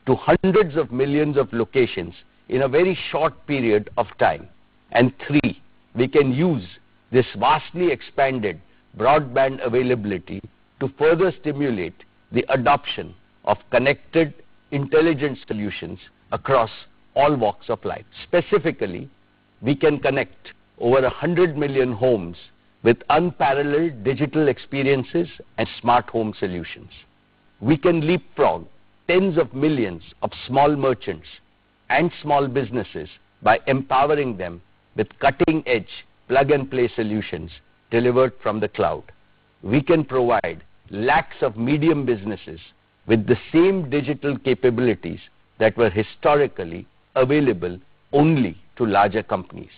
to hundreds of millions of locations in a very short period of time. And 3, we can use this vastly expanded broadband availability to further stimulate the adoption of connected, intelligent solutions across all walks of life. Specifically, we can connect over 100 million homes with unparalleled digital experiences and smart home solutions. We can leapfrog tens of millions of small merchants and small businesses by empowering them with cutting-edge plug-and-play solutions delivered from the cloud. We can provide lakhs of medium businesses with the same digital capabilities that were historically available only to larger companies.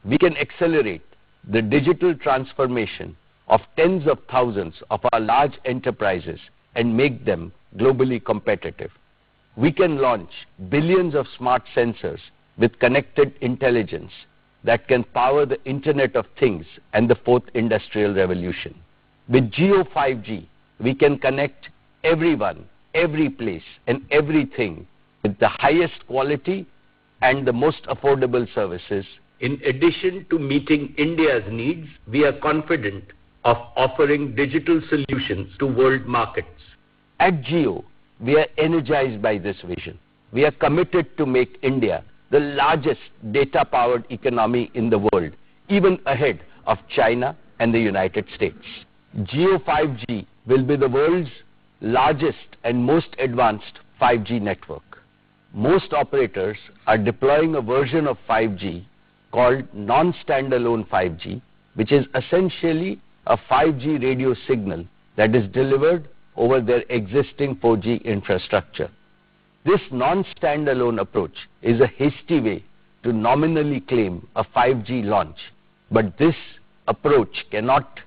We can accelerate the digital transformation of tens of thousands of our large enterprises and make them globally competitive. We can launch billions of smart sensors with connected intelligence that can power the Internet of Things and the 4th Industrial Revolution. With Jio 5G, we can connect everyone, every place and everything with the highest quality and the most affordable services. In addition to meeting India's needs, we are confident of offering digital solutions to world markets. At Jio, we are energized by this vision. We are committed to make India the largest data-powered economy in the world, even ahead of China and the United States. Jio 5G will be the world's largest and most advanced 5G network. Most operators are deploying a version of 5G called Non-Standalone 5G, which is essentially a 5G radio signal that is delivered over their existing 4G infrastructure. This non-standalone approach is a hasty way to nominally claim a 5G launch, but this approach cannot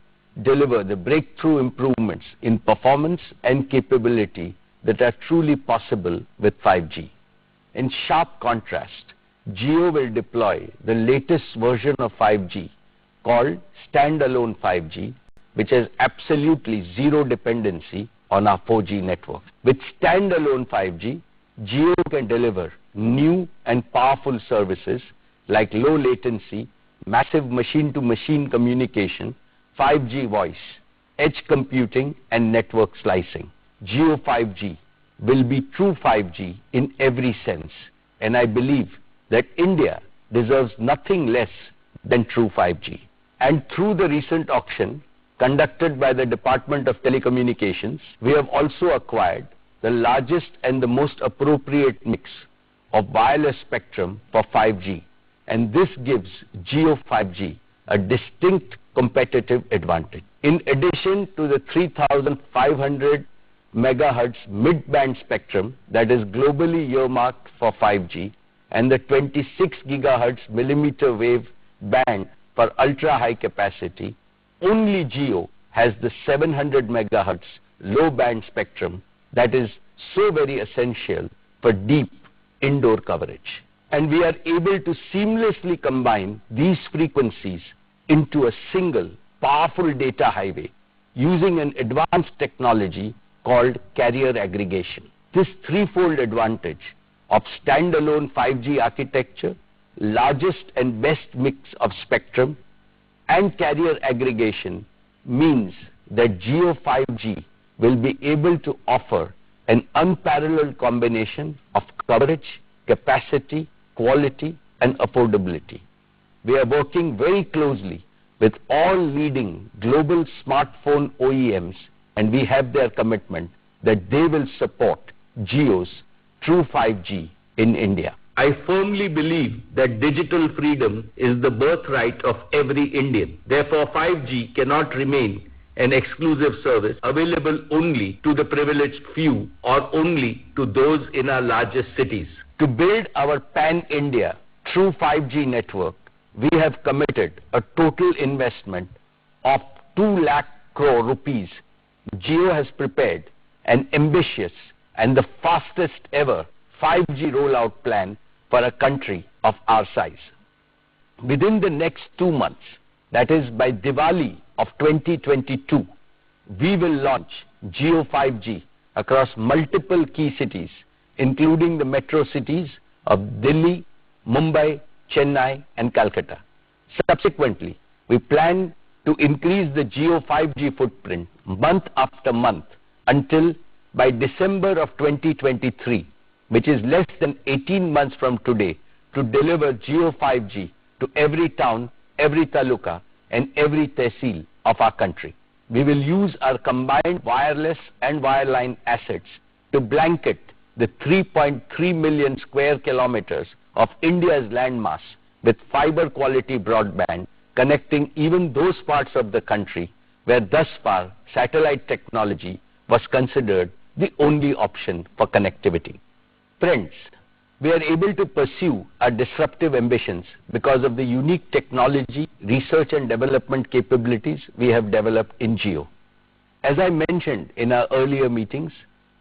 deliver the breakthrough improvements in performance and capability that are truly possible with 5G. In sharp contrast, Jio will deploy the latest version of 5G called Standalone 5G, which has absolutely zero dependency on our 4G network. With Standalone 5G, Jio can deliver new and powerful services like low latency, massive machine-to-machine communication, 5G voice, edge computing and network slicing. Jio 5G will be true 5G in every sense, and I believe that India deserves nothing less than true 5G. And through the recent auction conducted by the Department of Telecommunications, we have also acquired the largest and the most appropriate mix of wireless spectrum for 5G, and this gives Jio 5G a distinct competitive advantage. In addition to the 3,500 megahertz mid-band spectrum that is globally earmarked for 5G and the 26 gigahertz millimeter wave band for ultra-high capacity, only Jio has the 700 megahertz low-band spectrum that is so very essential for deep indoor coverage. And we are able to seamlessly combine these frequencies into a single powerful data highway using an advanced technology called carrier aggregation. This threefold advantage of standalone 5G architecture, largest and best mix of spectrum, and carrier aggregation means that Jio 5G will be able to offer an unparalleled combination of coverage, capacity, quality, and affordability. We are working very closely with all leading global smartphone OEMs, and we have their commitment that they will support Jio's true 5G in India. I firmly believe that digital freedom is the birthright of every Indian. Therefore, 5G cannot remain an exclusive service available only to the privileged few or only to those in our largest cities. To build our pan-India true 5G network, we have committed a total investment of 2 lakh crore rupees. Jio has prepared an ambitious and the fastest ever 5G rollout plan for a country of our size. Within the next 2 months, that is by Diwali of 2022, we will launch Jio 5G across multiple key cities, including the metro cities of Delhi, Mumbai, Chennai, and Calcutta. Subsequently, we plan to increase the Jio 5G footprint month after month until by December of 2023, which is less than 18 months from today, to deliver Jio 5G to every town, every taluka, and every tehsil of our country. We will use our combined wireless and wireline assets to blanket the 3.3 million square kilometers of India's landmass with fiber quality broadband, connecting even those parts of the country where thus far satellite technology was considered the only option for connectivity. Friends, we are able to pursue our disruptive ambitions because of the unique technology, research and development capabilities we have developed in Jio. As I mentioned in our earlier meetings,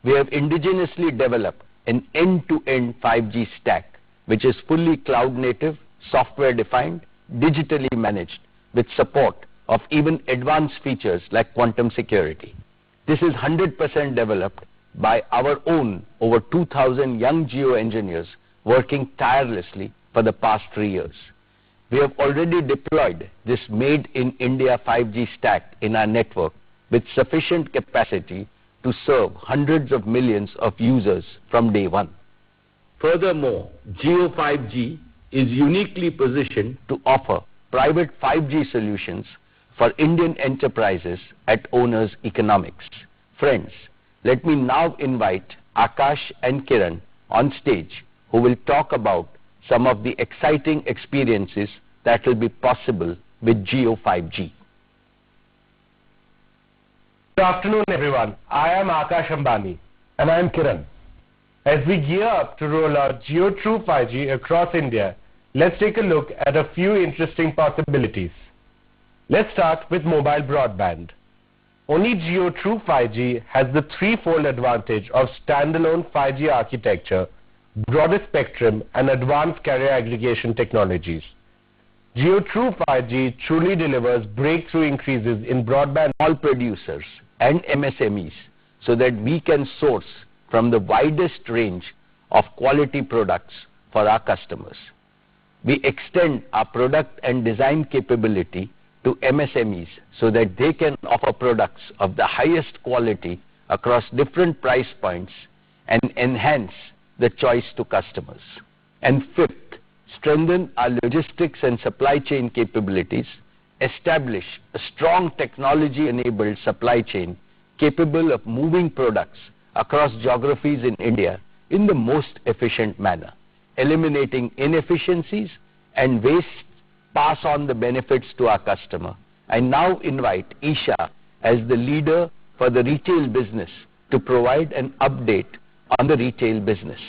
we have indigenously developed an end-to-end 5G stack, which is fully cloud-native, software-defined, digitally managed, with support of even advanced features like quantum security. This is 100% developed by our own over 2,000 young Jio engineers working tirelessly for the past 3 years. We have already deployed this made-in-India 5G stack in our network with sufficient capacity to serve hundreds of millions of users from day one. Furthermore, Jio 5G is uniquely positioned to offer private 5G solutions for Indian enterprises at owners' economics. Friends, let me now invite Akash and Kiran on stage, who will talk about some of the exciting experiences that will be possible with Jio 5G. Good afternoon, everyone. I am Akash Ambani. And I am Kiran. As we gear up to roll out Jio True 5G across India, let's take a look at a few interesting possibilities. Let's start with mobile broadband. Only Jio True 5G has the threefold advantage of standalone 5G architecture broader spectrum, and advanced carrier aggregation technologies. Jio True 5G truly delivers breakthrough increases in broadband small producers and MSMEs so that we can source from the widest range of quality products for our customers. We extend our product and design capability to MSMEs so that they can offer products of the highest quality across different price points and enhance the choice to customers. And fifth, strengthen our logistics and supply chain capabilities, establish a strong technology-enabled supply chain capable of moving products across geographies in India in the most efficient manner, eliminating inefficiencies and waste, pass on the benefits to our customer. I now invite Isha as the leader for the retail business to provide an update on the retail business.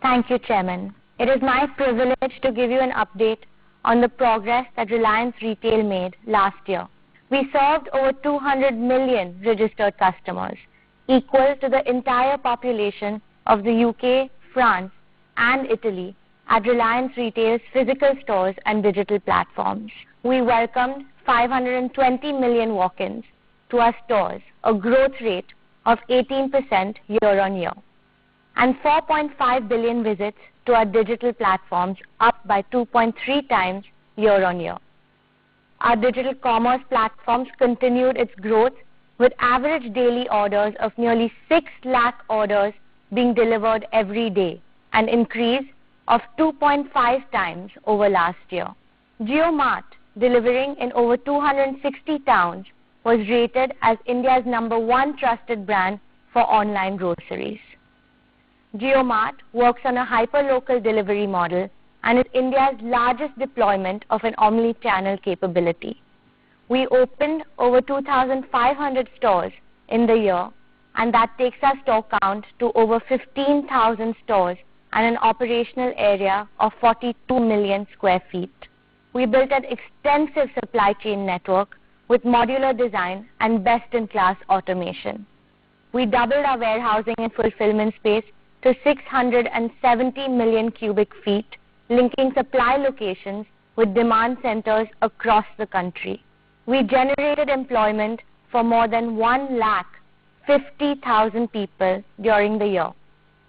Thank you, Chairman. It is my privilege to give you an update on the progress that Reliance Retail made last year. We served over 200 million registered customers, equal to the entire population of the UK, France, and Italy at Reliance Retail's physical stores and digital platforms. We welcomed 520 million walk-ins to our stores, a growth rate of 18% year-on-year, and 4.5 billion visits to our digital platforms, up by 2.3 times year-on-year. Our digital commerce platforms continued its growth, with average daily orders of nearly 6 lakh orders being delivered every day, an increase of 2.5 times over last year. Geomart, delivering in over 260 towns, was rated as India's #1 trusted brand for online groceries. Geomart works on a hyper-local delivery model and is India's largest deployment of an omni-channel capability. We opened over 2,500 stores in the year, and that takes our store count to over 15,000 stores and an operational area of 42 million square feet. We built an extensive supply chain network with modular design and best-in-class automation. We doubled our warehousing and fulfillment space to 670 million cubic feet, linking supply locations with demand centers across the country. We generated employment for more than 1,50,000 people during the year,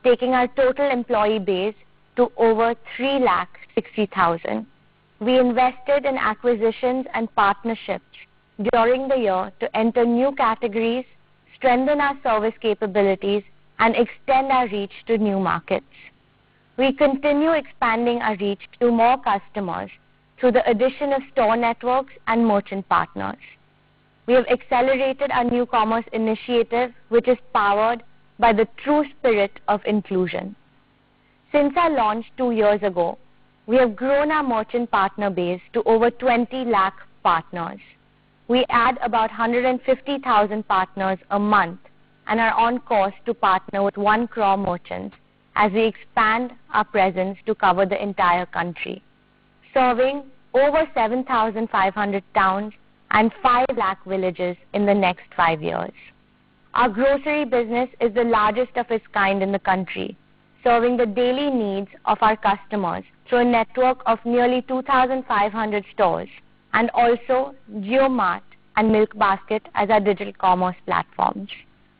taking our total employee base to over 3,60,000. We invested in acquisitions and partnerships during the year to enter new categories, strengthen our service capabilities, and extend our reach to new markets. We continue expanding our reach to more customers through the addition of store networks and merchant partners. We have accelerated our new commerce initiative, which is powered by the true spirit of inclusion. Since our launch 2 years ago, we have grown our merchant partner base to over 20 lakh partners. We add about 150,000 partners a month and are on course to partner with 1 crore merchants as we expand our presence to cover the entire country, serving over 7,500 towns and 5 lakh villages in the next 5 years. Our grocery business is the largest of its kind in the country, serving the daily needs of our customers through a network of nearly 2,500 stores, and also Geomart and Milk Basket as our digital commerce platforms.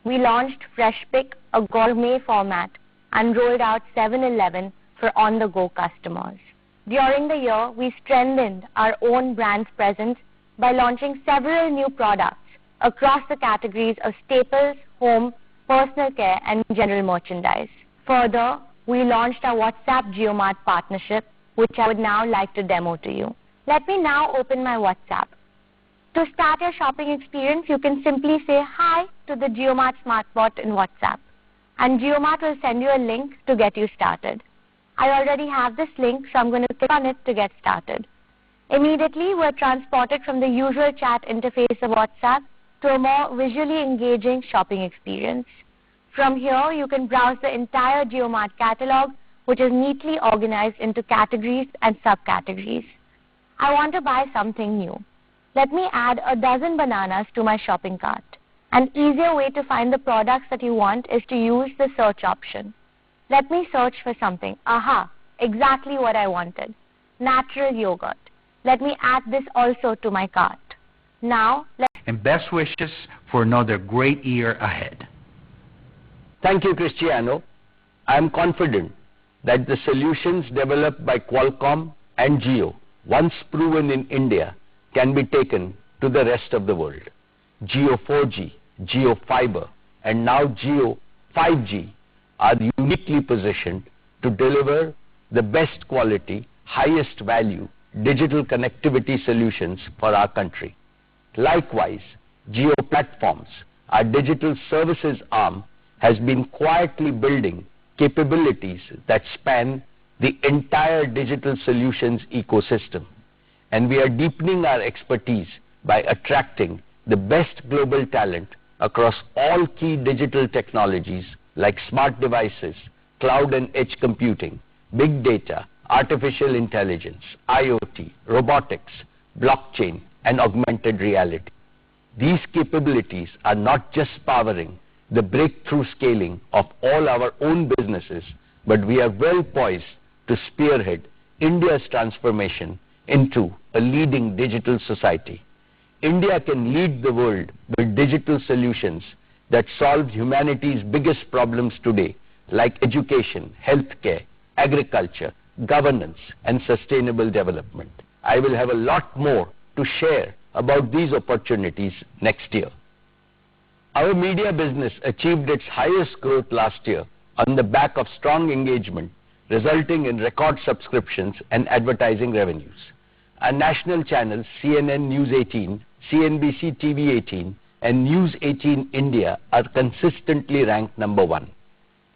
We launched Fresh Pick, a gourmet format, and rolled out 7-Eleven for on-the-go customers. During the year, we strengthened our own brand's presence by launching several new products across the categories of staples, home, personal care, and general merchandise. Further, we launched our WhatsApp Geomart partnership, which I would now like to demo to you. Let me now open my WhatsApp. To start your shopping experience, you can simply say hi to the Geomart SmartBot in WhatsApp, and Geomart will send you a link to get you started. I already have this link, so I'm going to click on it to get started. Immediately, we're transported from the usual chat interface of WhatsApp to a more visually engaging shopping experience. From here, you can browse the entire Geomart catalog, which is neatly organized into categories and subcategories. I want to buy something new. Let me add a dozen bananas to my shopping cart. An easier way to find the products that you want is to use the search option. Let me search for something. Aha, exactly what I wanted. Natural yogurt. Let me add this also to my cart. Now, And best wishes for another great year ahead. Thank you, Cristiano. I am confident that the solutions developed by Qualcomm and Jio, once proven in India, can be taken to the rest of the world. Jio 4G, Jio Fiber, and now Jio 5G are uniquely positioned to deliver the best quality, highest value digital connectivity solutions for our country. Likewise, Jio Platforms, our digital services arm, has been quietly building capabilities that span the entire digital solutions ecosystem. And we are deepening our expertise by attracting the best global talent across all key digital technologies like smart devices, cloud and edge computing, big data, artificial intelligence, IoT, robotics, blockchain, and augmented reality. These capabilities are not just powering the breakthrough scaling of all our own businesses, but we are well poised to spearhead India's transformation into a leading digital society. India can lead the world with digital solutions that solve humanity's biggest problems today, like education, healthcare, agriculture, governance, and sustainable development. I will have a lot more to share about these opportunities next year. Our media business achieved its highest growth last year on the back of strong engagement, resulting in record subscriptions and advertising revenues. Our national channels CNN News 18, CNBC TV 18, and News 18 India are consistently ranked number 1.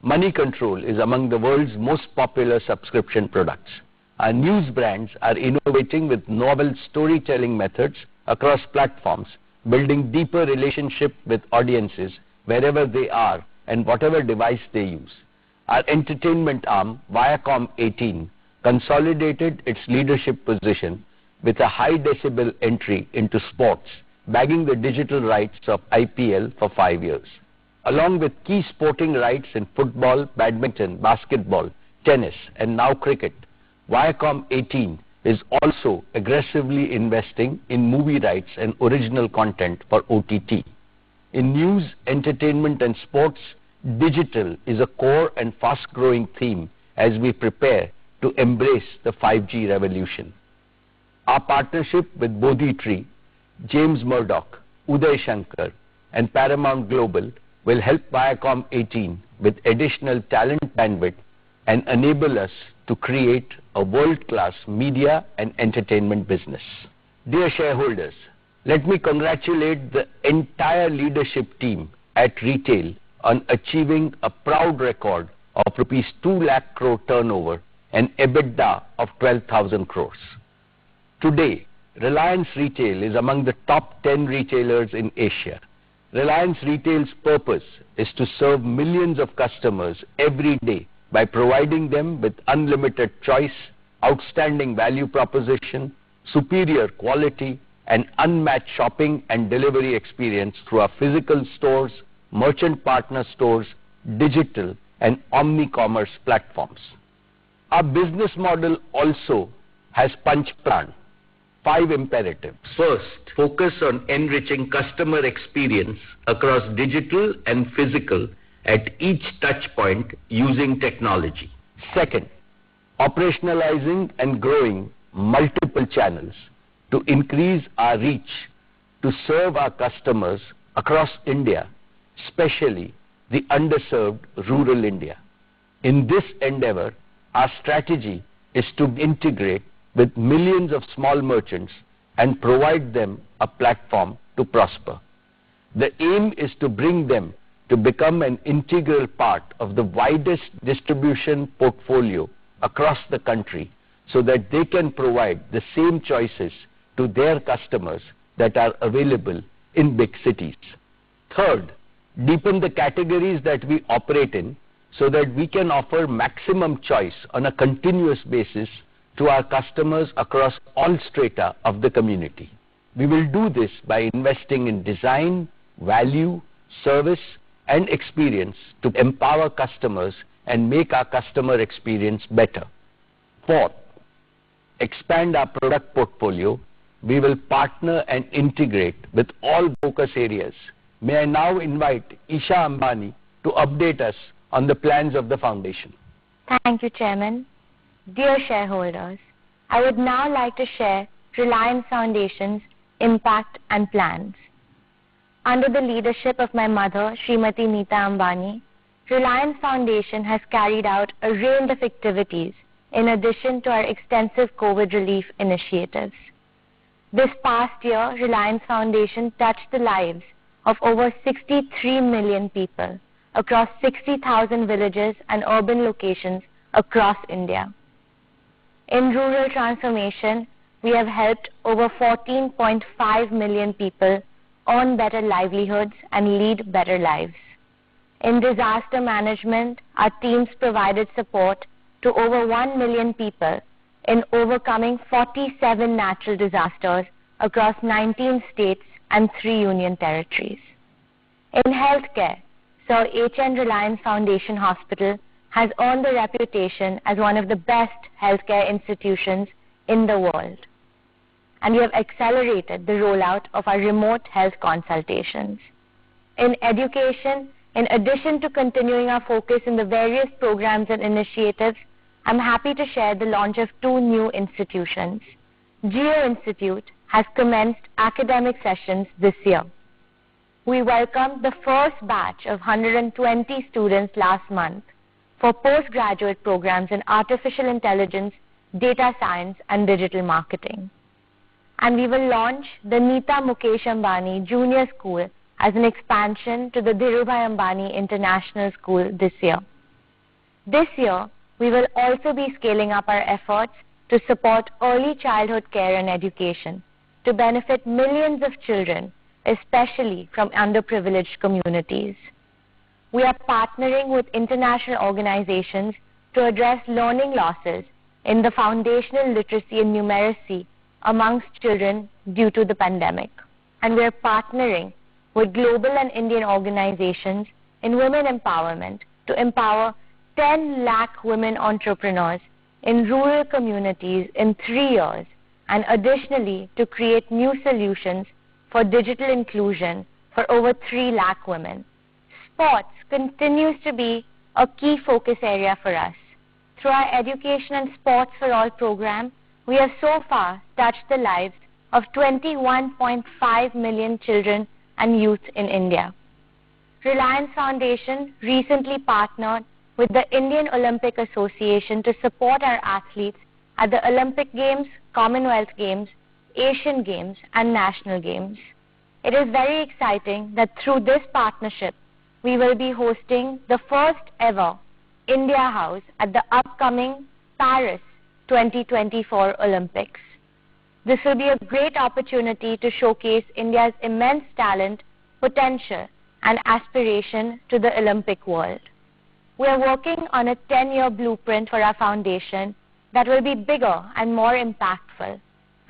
Money Control is among the world's most popular subscription products. Our news brands are innovating with novel storytelling methods across platforms, building deeper relationship with audiences wherever they are and whatever device they use. Our entertainment arm, Viacom 18, consolidated its leadership position with a high decibel entry into sports, bagging the digital rights of IPL for 5 years. Along with key sporting rights in football, badminton, basketball, tennis, and now cricket, Viacom 18 is also aggressively investing in movie rights and original content for OTT. In news, entertainment, and sports, digital is a core and fast-growing theme as we prepare to embrace the 5G revolution. Our partnership with Bodhi Tree, James Murdoch, Uday Shankar, and Paramount Global will help Viacom 18 with additional talent bandwidth and enable us to create a world-class media and entertainment business. Dear shareholders, let me congratulate the entire leadership team at retail on achieving a proud record of rupees 2 lakh crore turnover and EBITDA of 12,000 crores. Today, Reliance Retail is among the top 10 retailers in Asia. Reliance Retail's purpose is to serve millions of customers every day by providing them with unlimited choice, outstanding value proposition, superior quality, and unmatched shopping and delivery experience through our physical stores, merchant partner stores, digital, and omni-commerce platforms. Our business model also has Panch Pran, 5 imperatives. First, focus on enriching customer experience across digital and physical at each touch point using technology. Second, operationalizing and growing multiple channels to increase our reach to serve our customers across India, especially the underserved rural India. In this endeavor, our strategy is to integrate with millions of small merchants and provide them a platform to prosper. The aim is to bring them to become an integral part of the widest distribution portfolio across the country so that they can provide the same choices to their customers that are available in big cities. Third, deepen the categories that we operate in so that we can offer maximum choice on a continuous basis to our customers across all strata of the community. We will do this by investing in design, value, service, and experience to empower customers and make our customer experience better. Fourth, expand our product portfolio. We will partner and integrate with all focus areas. May I now invite Isha Ambani to update us on the plans of the foundation. Thank you, Chairman. Dear shareholders, I would now like to share Reliance Foundation's impact and plans. Under the leadership of my mother, Srimati Neeta Ambani, Reliance Foundation has carried out a range of activities in addition to our extensive COVID relief initiatives. This past year, Reliance Foundation touched the lives of over 63 million people across 60,000 villages and urban locations across India. In rural transformation, we have helped over 14.5 million people earn better livelihoods and lead better lives. In disaster management, our teams provided support to over 1 million people in overcoming 47 natural disasters across 19 states and 3 union territories. In healthcare, Sir H.N. Reliance Foundation Hospital has earned the reputation as one of the best healthcare institutions in the world. And we have accelerated the rollout of our remote health consultations. In education, in addition to continuing our focus in the various programs and initiatives, I'm happy to share the launch of 2 new institutions. Geo Institute has commenced academic sessions this year. We welcomed the first batch of 120 students last month for postgraduate programs in artificial intelligence, data science, and digital marketing. And we will launch the Neeta Mukesh Ambani Junior School as an expansion to the Dhirubhai Ambani International School this year. This year, we will also be scaling up our efforts to support early childhood care and education to benefit millions of children, especially from underprivileged communities. We are partnering with international organizations to address learning losses in the foundational literacy and numeracy amongst children due to the pandemic. And we are partnering with global and Indian organizations in women empowerment to empower 10 lakh women entrepreneurs in rural communities in 3 years, and additionally to create new solutions for digital inclusion for over 3 lakh women. Sports continues to be a key focus area for us. Through our Education and Sports for All program, we have so far touched the lives of 21.5 million children and youth in India. Reliance Foundation recently partnered with the Indian Olympic Association to support our athletes at the Olympic Games, Commonwealth Games, Asian Games, and National Games. It is very exciting that through this partnership, we will be hosting the first ever India House at the upcoming Paris 2024 Olympics. This will be a great opportunity to showcase India's immense talent, potential, and aspiration to the Olympic world. We are working on a 10-year blueprint for our foundation that will be bigger and more impactful,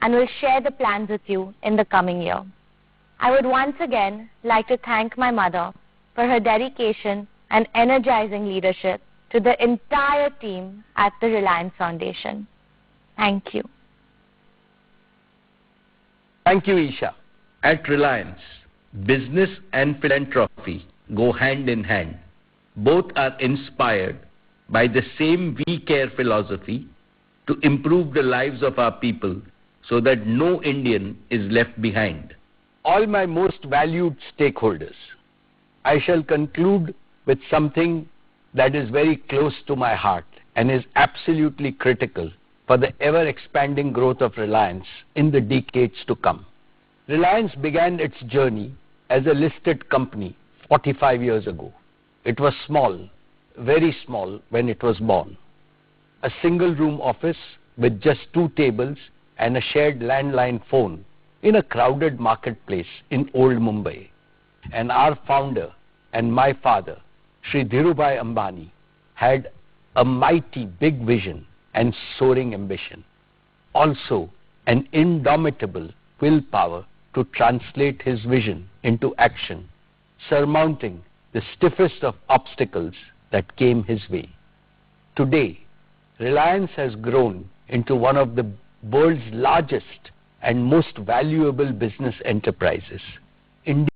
and will share the plans with you in the coming year. I would once again like to thank my mother for her dedication and energizing leadership to the entire team at the Reliance Foundation. Thank you. Thank you, Isha. At Reliance, business and philanthropy go hand in hand. Both are inspired by the same We Care philosophy to improve the lives of our people so that no Indian is left behind. All my most valued stakeholders, I shall conclude with something that is very close to my heart and is absolutely critical for the ever-expanding growth of Reliance in the decades to come. Reliance began its journey as a listed company 45 years ago. It was small, very small when it was born. A single-room office with just 2 tables and a shared landline phone in a crowded marketplace in old Mumbai. And our founder and my father, Sri Dhirubhai Ambani, had a mighty big vision and soaring ambition. Also, an indomitable willpower to translate his vision into action, surmounting the stiffest of obstacles that came his way. Today, Reliance has grown into one of the world's largest and most valuable business enterprises.